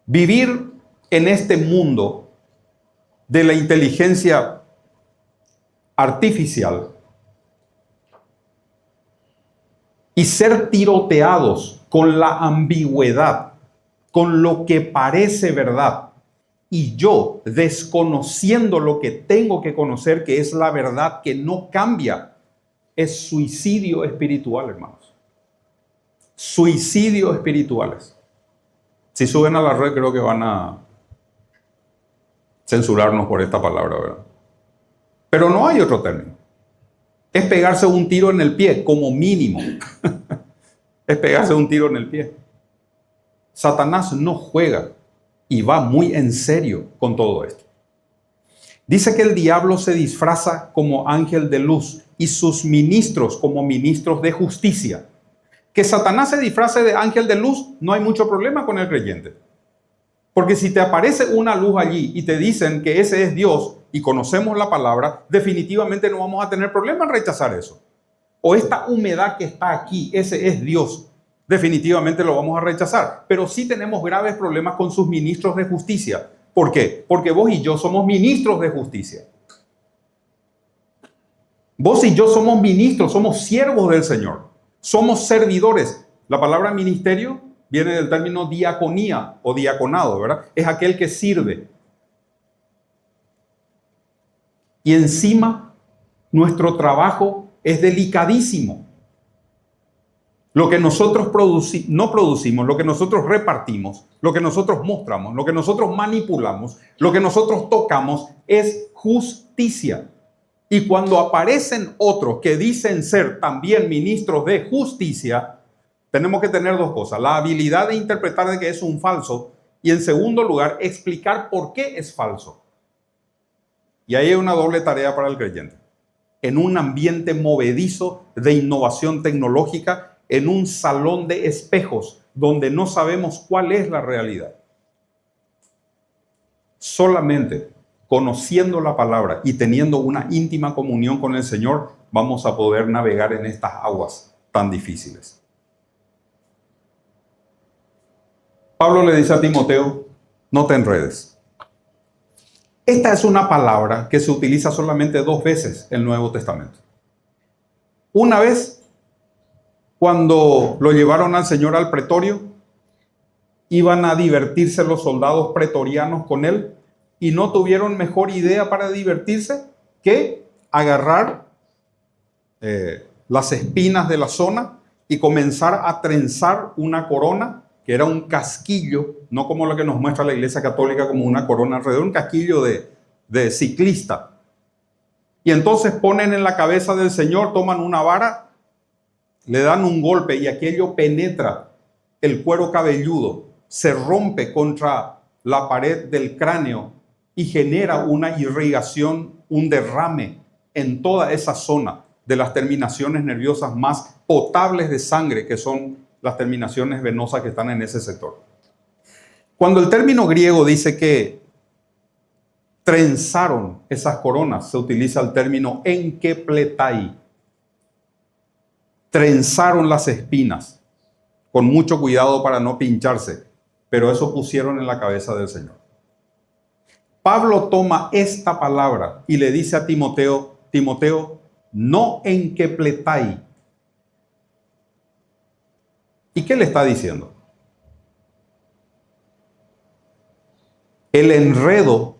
Vivir en este mundo de la inteligencia artificial y ser tiroteados con la ambigüedad, con lo que parece verdad, y yo desconociendo lo que tengo que conocer, que es la verdad que no cambia, es suicidio espiritual, hermanos. Suicidio espirituales. Si suben a la red, creo que van a censurarnos por esta palabra, ¿verdad? Pero no hay otro término. Es pegarse un tiro en el pie, como mínimo. Es pegarse un tiro en el pie. Satanás no juega y va muy en serio con todo esto. Dice que el diablo se disfraza como ángel de luz y sus ministros como ministros de justicia. Que Satanás se disfrace de ángel de luz, no hay mucho problema con el creyente. Porque si te aparece una luz allí y te dicen que ese es Dios y conocemos la palabra, definitivamente no vamos a tener problema en rechazar eso. O esta humedad que está aquí, ese es Dios. Definitivamente lo vamos a rechazar. Pero sí tenemos graves problemas con sus ministros de justicia. ¿Por qué? Porque vos y yo somos ministros de justicia. Vos y yo somos ministros, somos siervos del Señor. Somos servidores. La palabra ministerio viene del término diaconía o diaconado, ¿verdad? Es aquel que sirve. Y encima, nuestro trabajo es delicadísimo. Lo que nosotros no producimos, lo que nosotros repartimos, lo que nosotros mostramos, lo que nosotros manipulamos, lo que nosotros tocamos es justicia. Y cuando aparecen otros que dicen ser también ministros de justicia, tenemos que tener dos cosas: la habilidad de interpretar de que es un falso, y en segundo lugar, explicar por qué es falso. Y ahí hay una doble tarea para el creyente. En un ambiente movedizo de innovación tecnológica, en un salón de espejos donde no sabemos cuál es la realidad. Solamente conociendo la palabra y teniendo una íntima comunión con el Señor, vamos a poder navegar en estas aguas tan difíciles. Pablo le dice a Timoteo: no te enredes. Esta es una palabra que se utiliza solamente 2 veces en el Nuevo Testamento. Una vez, cuando lo llevaron al Señor al pretorio, iban a divertirse los soldados pretorianos con él y no tuvieron mejor idea para divertirse que agarrar las espinas de la zona y comenzar a trenzar una corona que era un casquillo, no como lo que nos muestra la Iglesia Católica como una corona alrededor, un casquillo de ciclista. Y entonces ponen en la cabeza del Señor, toman una vara, le dan un golpe y aquello penetra el cuero cabelludo, se rompe contra la pared del cráneo y genera una irrigación, un derrame en toda esa zona de las terminaciones nerviosas más potables de sangre, que son las terminaciones venosas que están en ese sector. Cuando el término griego dice que trenzaron esas coronas, se utiliza el término enkepletai. Trenzaron las espinas, con mucho cuidado para no pincharse, pero eso pusieron en la cabeza del Señor. Pablo toma esta palabra y le dice a Timoteo, Timoteo, no enkepletai. ¿Y qué le está diciendo? El enredo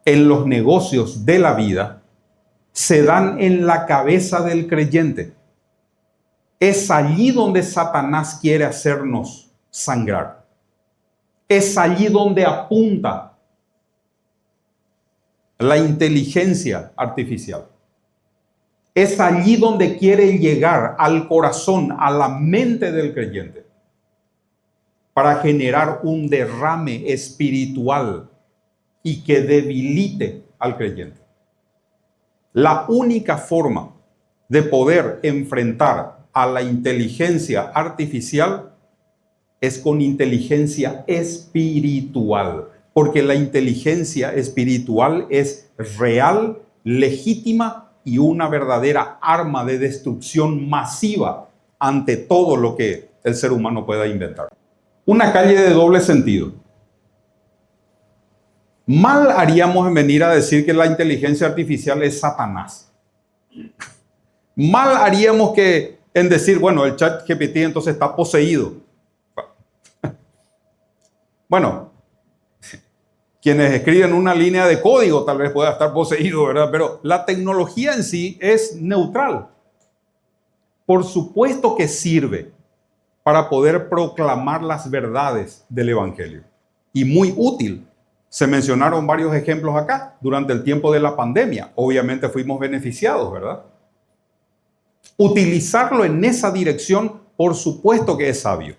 en los negocios de la vida se dan en la cabeza del creyente. Es allí donde Satanás quiere hacernos sangrar. Es allí donde apunta la inteligencia artificial. Es allí donde quiere llegar al corazón, a la mente del creyente, para generar un derrame espiritual y que debilite al creyente. La única forma de poder enfrentar a la inteligencia artificial es con inteligencia espiritual, porque la inteligencia espiritual es real, legítima y una verdadera arma de destrucción masiva ante todo lo que el ser humano pueda inventar. Una calle de doble sentido. Mal haríamos en venir a decir que la inteligencia artificial es Satanás. Mal haríamos en decir, bueno, el ChatGPT entonces está poseído. Bueno, quienes escriben una línea de código tal vez pueda estar poseído, ¿verdad? Pero la tecnología en sí es neutral. Por supuesto que sirve para poder proclamar las verdades del Evangelio. Y muy útil. Se mencionaron varios ejemplos acá durante el tiempo de la pandemia. Obviamente fuimos beneficiados, ¿verdad? Utilizarlo en esa dirección, por supuesto que es sabio.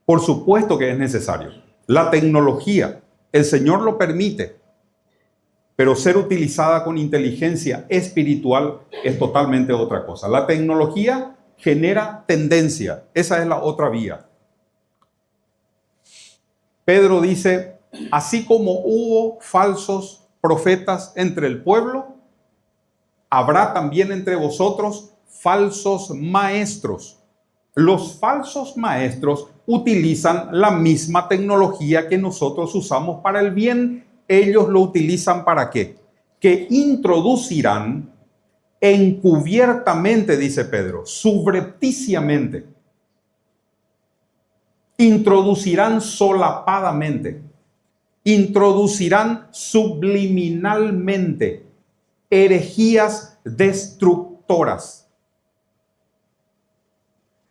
Por supuesto que es necesario. La tecnología, el Señor lo permite, pero ser utilizada con inteligencia espiritual es totalmente otra cosa. La tecnología genera tendencia. Esa es la otra vía. Pedro dice, así como hubo falsos profetas entre el pueblo, habrá también entre vosotros falsos maestros. Los falsos maestros utilizan la misma tecnología que nosotros usamos para el bien. Ellos lo utilizan ¿para qué? Que introducirán encubiertamente, dice Pedro, subrepticiamente. Introducirán solapadamente. Introducirán subliminalmente herejías destructoras.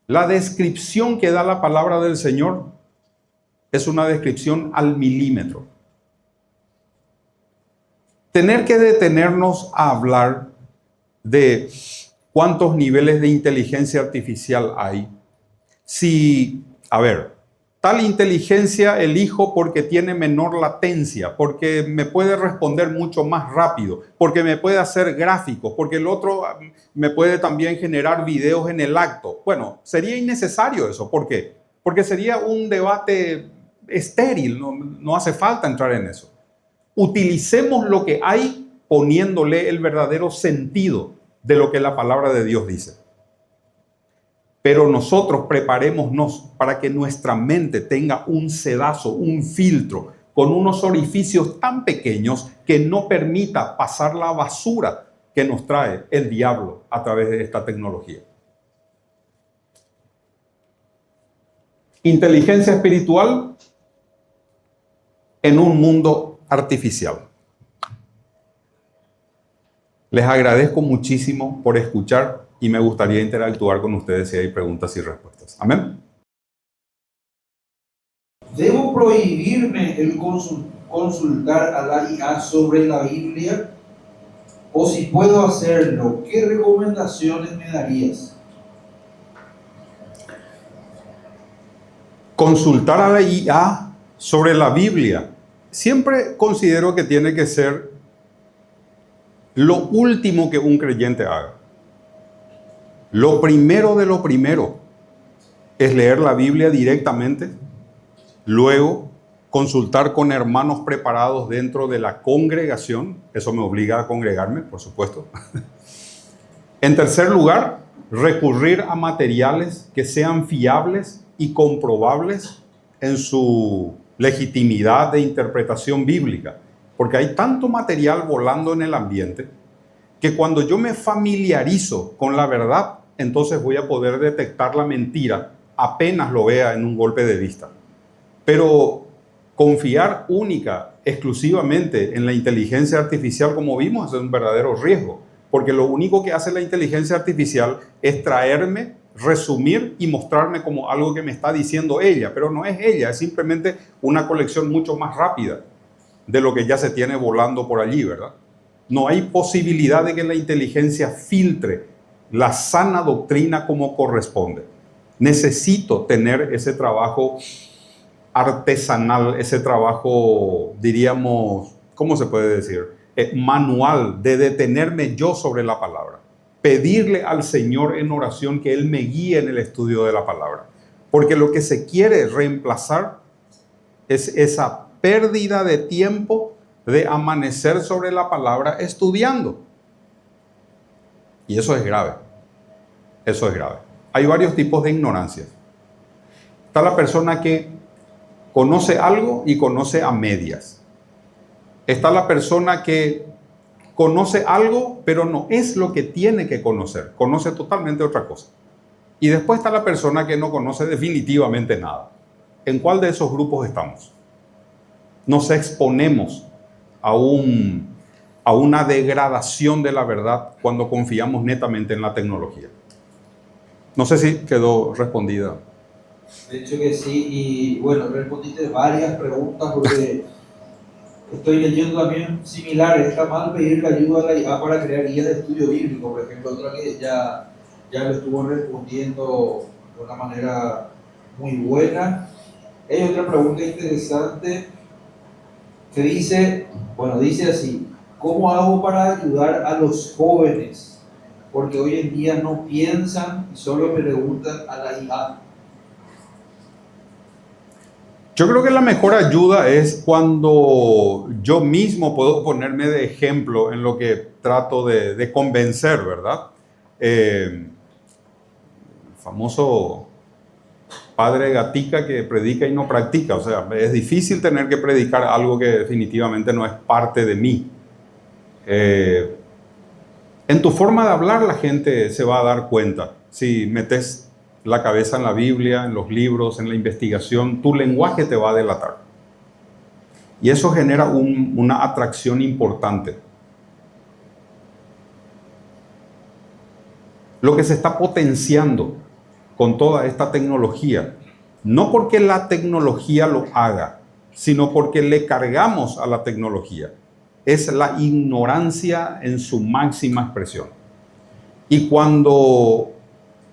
La descripción que da la palabra del Señor es una descripción al milímetro. Tener que detenernos a hablar de cuántos niveles de inteligencia artificial hay. Si, tal inteligencia elijo porque tiene menor latencia, porque me puede responder mucho más rápido, porque me puede hacer gráficos, porque el otro me puede también generar videos en el acto. Bueno, sería innecesario eso. ¿Por qué? Porque sería un debate estéril, no hace falta entrar en eso. Utilicemos lo que hay poniéndole el verdadero sentido de lo que la palabra de Dios dice. Pero nosotros preparémonos para que nuestra mente tenga un sedazo, un filtro, con unos orificios tan pequeños que no permita pasar la basura que nos trae el diablo a través de esta tecnología. Inteligencia espiritual en un mundo artificial. Les agradezco muchísimo por escuchar. y me gustaría interactuar con ustedes si hay preguntas y respuestas. Amén. ¿Debo prohibirme el consultar a la IA sobre la Biblia? O si puedo hacerlo, ¿qué recomendaciones me darías? Consultar a la IA sobre la Biblia. Siempre considero que tiene que ser lo último que un creyente haga. Lo primero de lo primero es leer la Biblia directamente, luego consultar con hermanos preparados dentro de la congregación. Eso me obliga a congregarme, por supuesto. En tercer lugar, recurrir a materiales que sean fiables y comprobables en su legitimidad de interpretación bíblica. Porque hay tanto material volando en el ambiente que cuando yo me familiarizo con la verdad, entonces voy a poder detectar la mentira apenas lo vea en un golpe de vista. Pero confiar única, exclusivamente en la inteligencia artificial, como vimos, es un verdadero riesgo. Porque lo único que hace la inteligencia artificial es traerme, resumir y mostrarme como algo que me está diciendo ella. Pero no es ella, es simplemente una colección mucho más rápida de lo que ya se tiene volando por allí, ¿verdad? No hay posibilidad de que la inteligencia filtre la sana doctrina como corresponde. Necesito tener ese trabajo artesanal, ese trabajo, diríamos, ¿cómo se puede decir? Manual, de detenerme yo sobre la palabra. Pedirle al Señor en oración que Él me guíe en el estudio de la palabra. Porque lo que se quiere reemplazar es esa pérdida de tiempo de amanecer sobre la palabra estudiando. Y eso es grave. Eso es grave. Hay varios tipos de ignorancia. Está la persona que conoce algo y conoce a medias. Está la persona que conoce algo, pero no es lo que tiene que conocer. Conoce totalmente otra cosa. Y después está la persona que no conoce definitivamente nada. ¿En cuál de esos grupos estamos? Nos exponemos a una degradación de la verdad cuando confiamos netamente en la tecnología. No sé si quedó respondida. De hecho que sí, y bueno, respondiste varias preguntas porque estoy leyendo también similares. Está mal pedirle ayuda a la IA para crear guías de estudio bíblico, por ejemplo, otra que ya lo estuvo respondiendo de una manera muy buena. Hay otra pregunta interesante que dice, bueno, dice así: ¿cómo hago para ayudar a los jóvenes? Porque hoy en día no piensan y solo preguntan a la IA. Yo creo que la mejor ayuda es cuando yo mismo puedo ponerme de ejemplo en lo que trato de convencer, ¿verdad? El famoso padre Gatica que predica y no practica. O sea, es difícil tener que predicar algo que definitivamente no es parte de mí. En tu forma de hablar la gente se va a dar cuenta. Si metes la cabeza en la Biblia, en los libros, en la investigación, tu lenguaje te va a delatar. Y eso genera una atracción importante. Lo que se está potenciando con toda esta tecnología, no porque la tecnología lo haga, sino porque le cargamos a la tecnología, es la ignorancia en su máxima expresión. Y cuando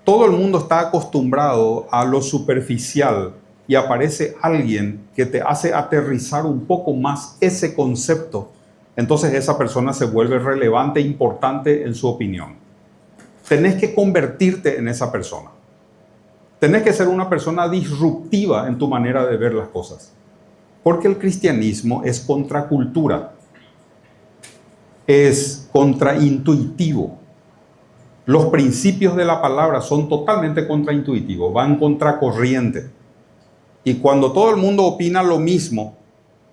todo el mundo está acostumbrado a lo superficial y aparece alguien que te hace aterrizar un poco más ese concepto, entonces esa persona se vuelve relevante e importante en su opinión. Tenés que convertirte en esa persona. Tenés que ser una persona disruptiva en tu manera de ver las cosas. Porque el cristianismo es contracultura. Es contraintuitivo. Los principios de la palabra son totalmente contraintuitivos, van contracorriente. Y cuando todo el mundo opina lo mismo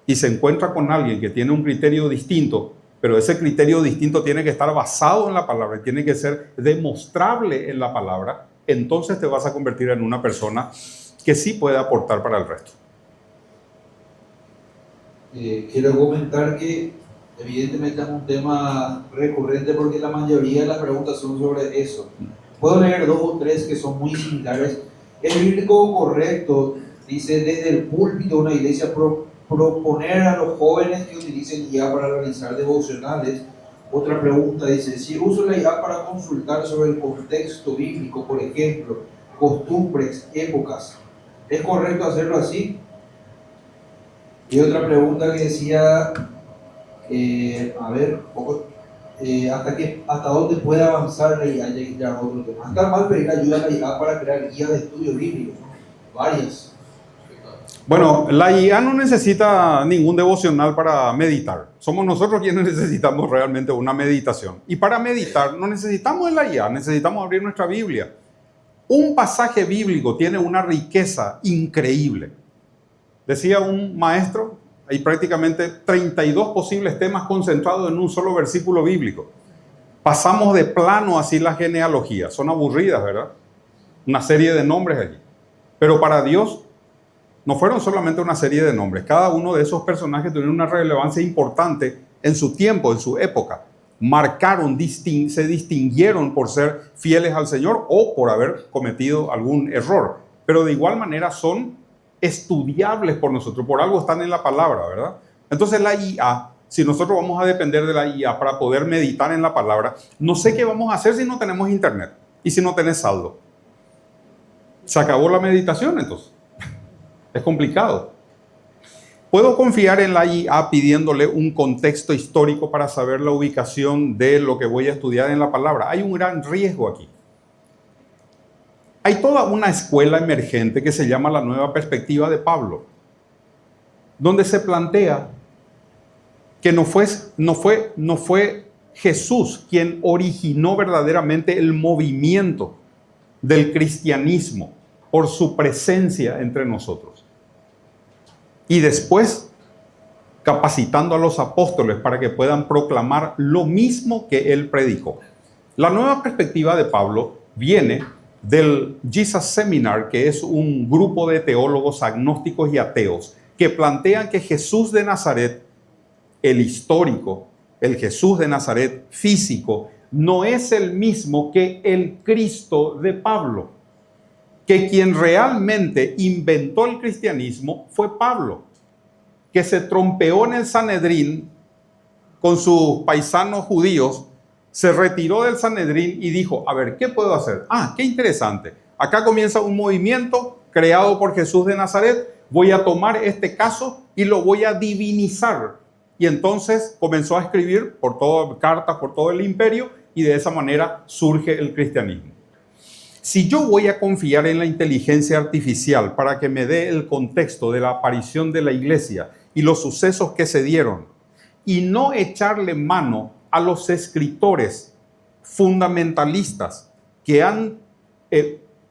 y se encuentra con alguien que tiene un criterio distinto, pero ese criterio distinto tiene que estar basado en la palabra, tiene que ser demostrable en la palabra, entonces te vas a convertir en una persona que sí puede aportar para el resto. Quiero comentar que evidentemente es un tema recurrente porque la mayoría de las preguntas son sobre eso. puedo leer dos o tres que son muy similares. El bíblico correcto dice desde el púlpito de una iglesia proponer a los jóvenes que utilicen IA para realizar devocionales. Otra pregunta dice, si uso la IA para consultar sobre el contexto bíblico, por ejemplo, costumbres, épocas, ¿es correcto hacerlo así? Y otra pregunta que decía, ¿hasta dónde puede avanzar la IA? Ya otro tema. ¿Está mal pedir ayuda a la IA para crear guías de estudio bíblico? Varias. Bueno, la IA no necesita ningún devocional para meditar. Somos nosotros quienes necesitamos realmente una meditación. Y para meditar no necesitamos de la IA, necesitamos abrir nuestra Biblia. Un pasaje bíblico tiene una riqueza increíble. Decía un maestro, hay prácticamente 32 posibles temas concentrados en un solo versículo bíblico. Pasamos de plano así las genealogías. Son aburridas, ¿verdad? Una serie de nombres allí. Pero para Dios no fueron solamente una serie de nombres. Cada uno de esos personajes tuvieron una relevancia importante en su tiempo, en su época. Marcaron, se distinguieron por ser fieles al Señor o por haber cometido algún error. Pero de igual manera son estudiables por nosotros. Por algo están en la palabra, ¿verdad? Entonces la IA, si nosotros vamos a depender de la IA para poder meditar en la palabra, no sé qué vamos a hacer si no tenemos internet y si no tenés saldo. Se acabó la meditación entonces. Es complicado. ¿Puedo confiar en la IA pidiéndole un contexto histórico para saber la ubicación de lo que voy a estudiar en la palabra? Hay un gran riesgo aquí. Hay toda una escuela emergente que se llama la nueva perspectiva de Pablo, donde se plantea que no fue Jesús quien originó verdaderamente el movimiento del cristianismo por su presencia entre nosotros. Y después capacitando a los apóstoles para que puedan proclamar lo mismo que él predicó. La nueva perspectiva de Pablo viene del Jesus Seminar, que es un grupo de teólogos agnósticos y ateos que plantean que Jesús de Nazaret, el histórico, el Jesús de Nazaret físico, no es el mismo que el Cristo de Pablo, que quien realmente inventó el cristianismo fue Pablo, que se trompeó en el Sanedrín con sus paisanos judíos, se retiró del Sanedrín y dijo, a ver, ¿qué puedo hacer? Qué interesante. Acá comienza un movimiento creado por Jesús de Nazaret, voy a tomar este caso y lo voy a divinizar. Y entonces comenzó a escribir cartas por todo el imperio y de esa manera surge el cristianismo. Si yo voy a confiar en la inteligencia artificial para que me dé el contexto de la aparición de la iglesia y los sucesos que se dieron, y no echarle mano a los escritores fundamentalistas que han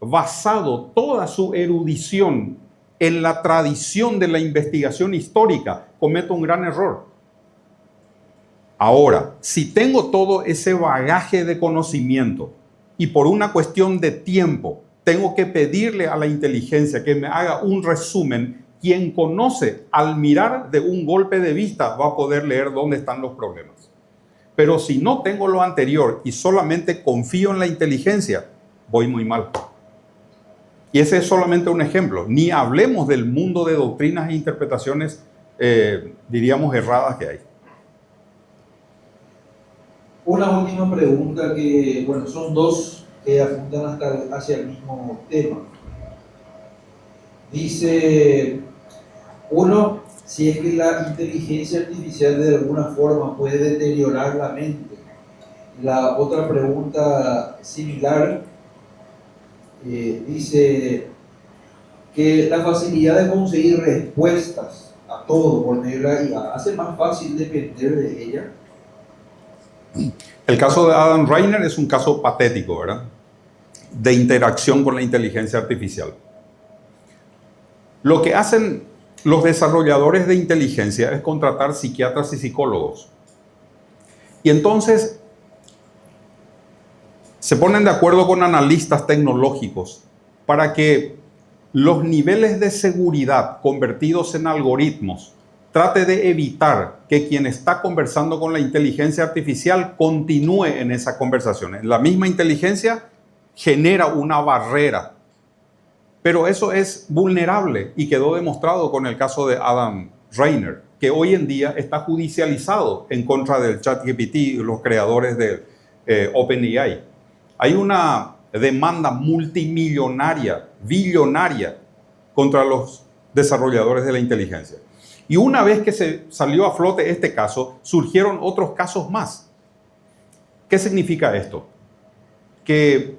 basado toda su erudición en la tradición de la investigación histórica, cometo un gran error. Ahora, si tengo todo ese bagaje de conocimiento, y por una cuestión de tiempo tengo que pedirle a la inteligencia que me haga un resumen, quien conoce al mirar de un golpe de vista va a poder leer dónde están los problemas. Pero si no tengo lo anterior y solamente confío en la inteligencia, voy muy mal. Y ese es solamente un ejemplo. Ni hablemos del mundo de doctrinas e interpretaciones, diríamos, erradas que hay. Una última pregunta que, son dos que apuntan hacia el mismo tema. Dice, uno, si es que la inteligencia artificial de alguna forma puede deteriorar la mente. La otra pregunta similar dice que la facilidad de conseguir respuestas a todo por medio de la IA hace más fácil depender de ella. El caso de Adam Reiner es un caso patético, ¿verdad? De interacción con la inteligencia artificial. Lo que hacen los desarrolladores de inteligencia es contratar psiquiatras y psicólogos. Y entonces se ponen de acuerdo con analistas tecnológicos para que los niveles de seguridad convertidos en algoritmos trate de evitar que quien está conversando con la inteligencia artificial continúe en esa conversación. La misma inteligencia genera una barrera. Pero eso es vulnerable y quedó demostrado con el caso de Adam Reiner, que hoy en día está judicializado en contra del ChatGPT, los creadores de OpenAI. Hay una demanda multimillonaria, billonaria, contra los desarrolladores de la inteligencia. Y una vez que se salió a flote este caso, surgieron otros casos más. ¿Qué significa esto? Que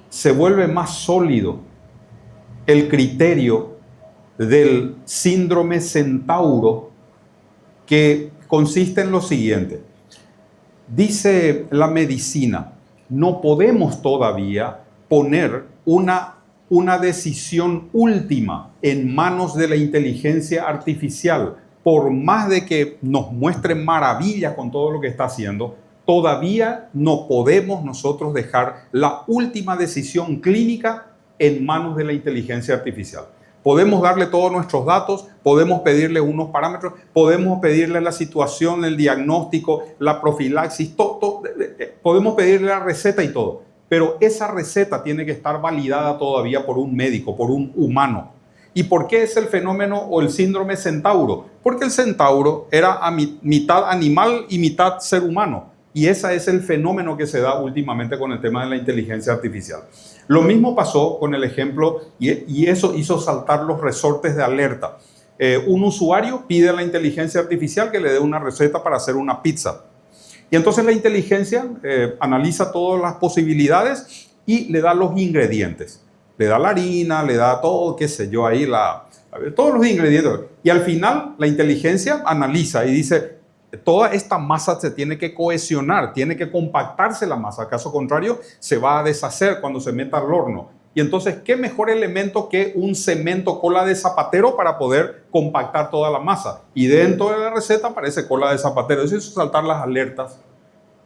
se vuelve más sólido el criterio del síndrome centauro, que consiste en lo siguiente. Dice la medicina, no podemos todavía poner una decisión última en manos de la inteligencia artificial. Por más de que nos muestre maravillas con todo lo que está haciendo, todavía no podemos nosotros dejar la última decisión clínica en manos de la inteligencia artificial. Podemos darle todos nuestros datos, podemos pedirle unos parámetros, podemos pedirle la situación, el diagnóstico, la profilaxis, podemos pedirle la receta y todo. Pero esa receta tiene que estar validada todavía por un médico, por un humano. ¿Y por qué es el fenómeno o el síndrome centauro? Porque el centauro era mitad animal y mitad ser humano. Y ese es el fenómeno que se da últimamente con el tema de la inteligencia artificial. Lo mismo pasó con el ejemplo, y eso hizo saltar los resortes de alerta. Un usuario pide a la inteligencia artificial que le dé una receta para hacer una pizza. Y entonces la inteligencia analiza todas las posibilidades y le da los ingredientes. Le da la harina, le da todo, qué sé yo, ahí todos los ingredientes. Y al final la inteligencia analiza y dice, toda esta masa se tiene que cohesionar, tiene que compactarse la masa. Caso contrario, se va a deshacer cuando se meta al horno. Y entonces, ¿qué mejor elemento que un cemento cola de zapatero para poder compactar toda la masa? Y dentro de la receta aparece cola de zapatero. Eso hizo saltar las alertas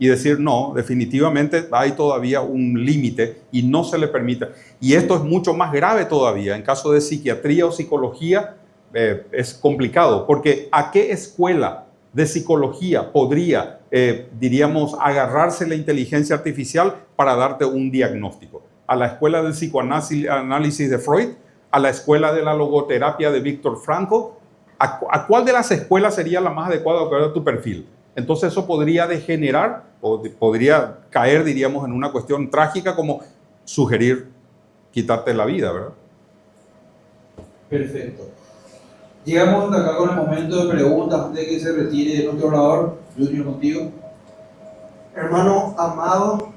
y decir, no, definitivamente hay todavía un límite y no se le permite. Y esto es mucho más grave todavía. En caso de psiquiatría o psicología es complicado, porque ¿a qué escuela de psicología podría, diríamos, agarrarse la inteligencia artificial para darte un diagnóstico? ¿A la escuela del psicoanálisis de Freud? ¿A la escuela de la logoterapia de Viktor Frankl? ¿A cuál de las escuelas sería la más adecuada para tu perfil? Entonces eso podría degenerar o podría caer, diríamos, en una cuestión trágica como sugerir quitarte la vida, ¿verdad? Perfecto. Llegamos hasta acá con el momento de preguntas antes de que se retire nuestro orador. Junior, contigo. Hermano amado,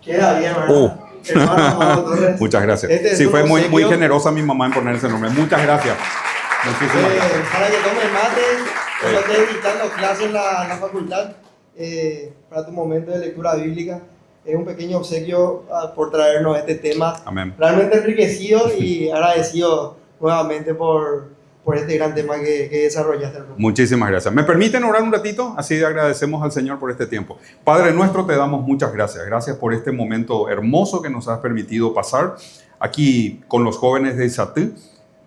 queda bien, ¿verdad? Hermano amado Torres. Muchas gracias. Sí, fue muy generosa mi mamá en poner ese nombre. Muchas gracias. Muchísimas gracias. Para que tomes mate, cuando estés dictando clases en la facultad, para tu momento de lectura bíblica, es un pequeño obsequio por traernos este tema. Amén. Realmente enriquecido y agradecido nuevamente por este gran tema que desarrollaste, hermano. Muchísimas gracias. ¿Me permiten orar un ratito? Así agradecemos al Señor por este tiempo. Padre nuestro, te damos muchas gracias. Gracias por este momento hermoso que nos has permitido pasar aquí con los jóvenes de Isatí.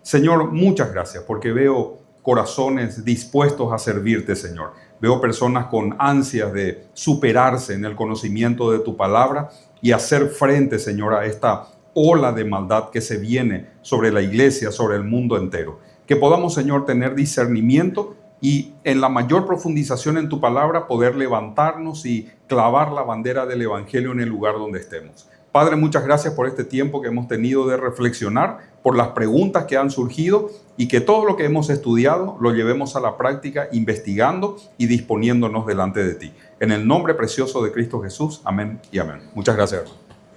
Señor, muchas gracias porque veo corazones dispuestos a servirte, Señor. Veo personas con ansias de superarse en el conocimiento de tu palabra y hacer frente, Señor, a esta ola de maldad que se viene sobre la iglesia, sobre el mundo entero. Que podamos, Señor, tener discernimiento y en la mayor profundización en tu palabra poder levantarnos y clavar la bandera del Evangelio en el lugar donde estemos. Padre, muchas gracias por este tiempo que hemos tenido de reflexionar, por las preguntas que han surgido y que todo lo que hemos estudiado lo llevemos a la práctica investigando y disponiéndonos delante de ti. En el nombre precioso de Cristo Jesús, amén y amén. Muchas gracias.